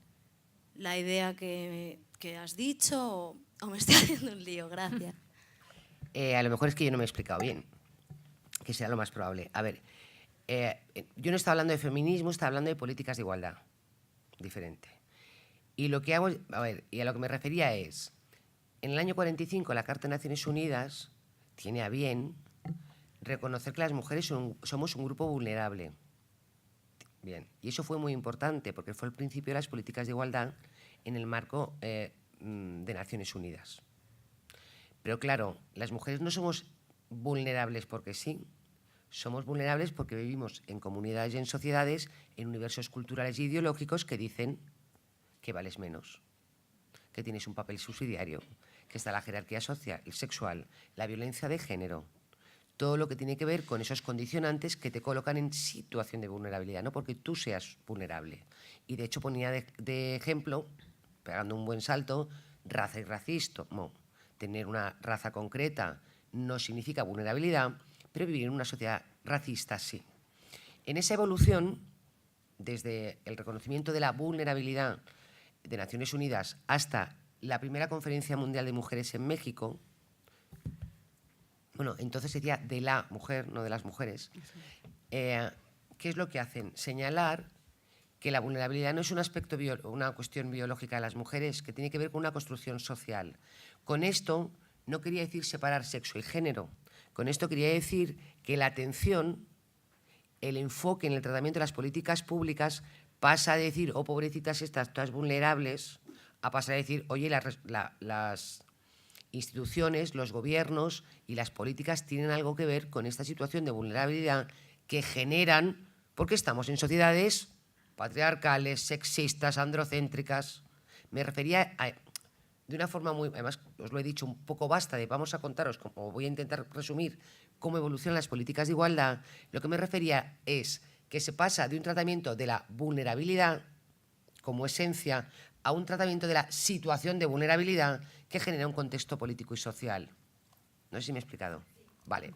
la idea que has dicho o me estoy haciendo un lío. Gracias. A lo mejor es que yo no me he explicado bien, que será lo más probable. A ver, yo no estaba hablando de feminismo, estaba hablando de políticas de igualdad, diferente. Y lo que hago, a ver, y a lo que me refería es, en el año 45 la Carta de Naciones Unidas tiene a bien reconocer que las mujeres somos un grupo vulnerable. Bien, y eso fue muy importante porque fue el principio de las políticas de igualdad en el marco de Naciones Unidas. Pero claro, las mujeres no somos vulnerables porque sí, somos vulnerables porque vivimos en comunidades y en sociedades, en universos culturales e ideológicos que dicen que vales menos, que tienes un papel subsidiario, que está la jerarquía social, sexual, la violencia de género, todo lo que tiene que ver con esos condicionantes que te colocan en situación de vulnerabilidad, no porque tú seas vulnerable. Y de hecho ponía de ejemplo, pegando un buen salto, raza y racismo. No, tener una raza concreta no significa vulnerabilidad, pero vivir en una sociedad racista sí. En esa evolución, desde el reconocimiento de la vulnerabilidad de Naciones Unidas hasta la primera Conferencia Mundial de Mujeres en México, bueno, entonces sería de la mujer, no de las mujeres. ¿Qué es lo que hacen? Señalar que la vulnerabilidad no es un aspecto, una cuestión biológica de las mujeres, que tiene que ver con una construcción social. Con esto no quería decir separar sexo y género. Con esto quería decir que la atención, el enfoque en el tratamiento de las políticas públicas pasa a decir, oh, pobrecitas estas, todas vulnerables, a pasar a decir, oye, las instituciones, los gobiernos y las políticas tienen algo que ver con esta situación de vulnerabilidad que generan, porque estamos en sociedades patriarcales, sexistas, androcéntricas. Me refería de una forma muy, además os lo he dicho, un poco basta de vamos a contaros, como voy a intentar resumir cómo evolucionan las políticas de igualdad. Lo que me refería es que se pasa de un tratamiento de la vulnerabilidad como esencia a un tratamiento de la situación de vulnerabilidad que genera un contexto político y social. No sé si me he explicado. Vale.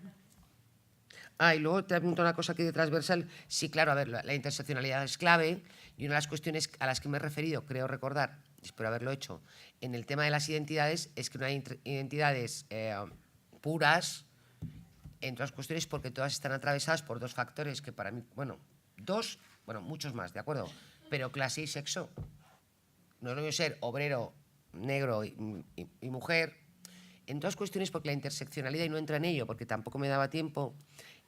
Y luego te pregunto una cosa aquí de transversal. Sí, claro, a ver, la interseccionalidad es clave y una de las cuestiones a las que me he referido, creo recordar, espero haberlo hecho, en el tema de las identidades es que no hay identidades puras, entre otras cuestiones porque todas están atravesadas por dos factores que para mí, muchos más, ¿de acuerdo? Pero clase y sexo. No es lo mismo ser obrero, negro y mujer. En todas cuestiones, porque la interseccionalidad, y no entra en ello porque tampoco me daba tiempo,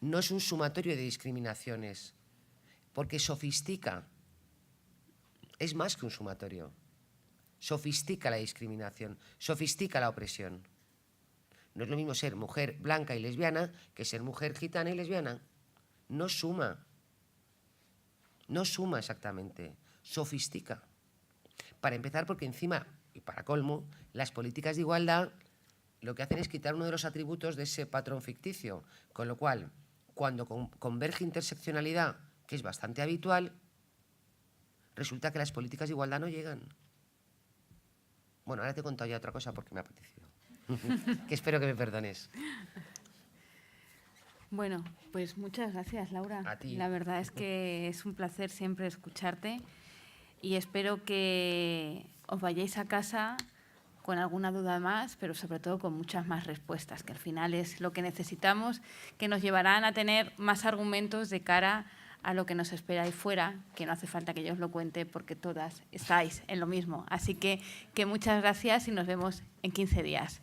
no es un sumatorio de discriminaciones, porque sofistica. Es más que un sumatorio. Sofistica la discriminación, sofistica la opresión. No es lo mismo ser mujer blanca y lesbiana que ser mujer gitana y lesbiana. No suma. No suma exactamente. Sofistica. Para empezar, porque encima, y para colmo, las políticas de igualdad lo que hacen es quitar uno de los atributos de ese patrón ficticio. Con lo cual, cuando converge interseccionalidad, que es bastante habitual, resulta que las políticas de igualdad no llegan. Bueno, ahora te he contado ya otra cosa porque me ha apetecido. Que espero que me perdones. Bueno, pues muchas gracias, Laura. A ti. La verdad es que es un placer siempre escucharte y espero que os vayáis a casa con alguna duda más, pero sobre todo con muchas más respuestas, que al final es lo que necesitamos, que nos llevarán a tener más argumentos de cara a lo que nos espera ahí fuera, que no hace falta que yo os lo cuente porque todas estáis en lo mismo. Así que muchas gracias y nos vemos en 15 días.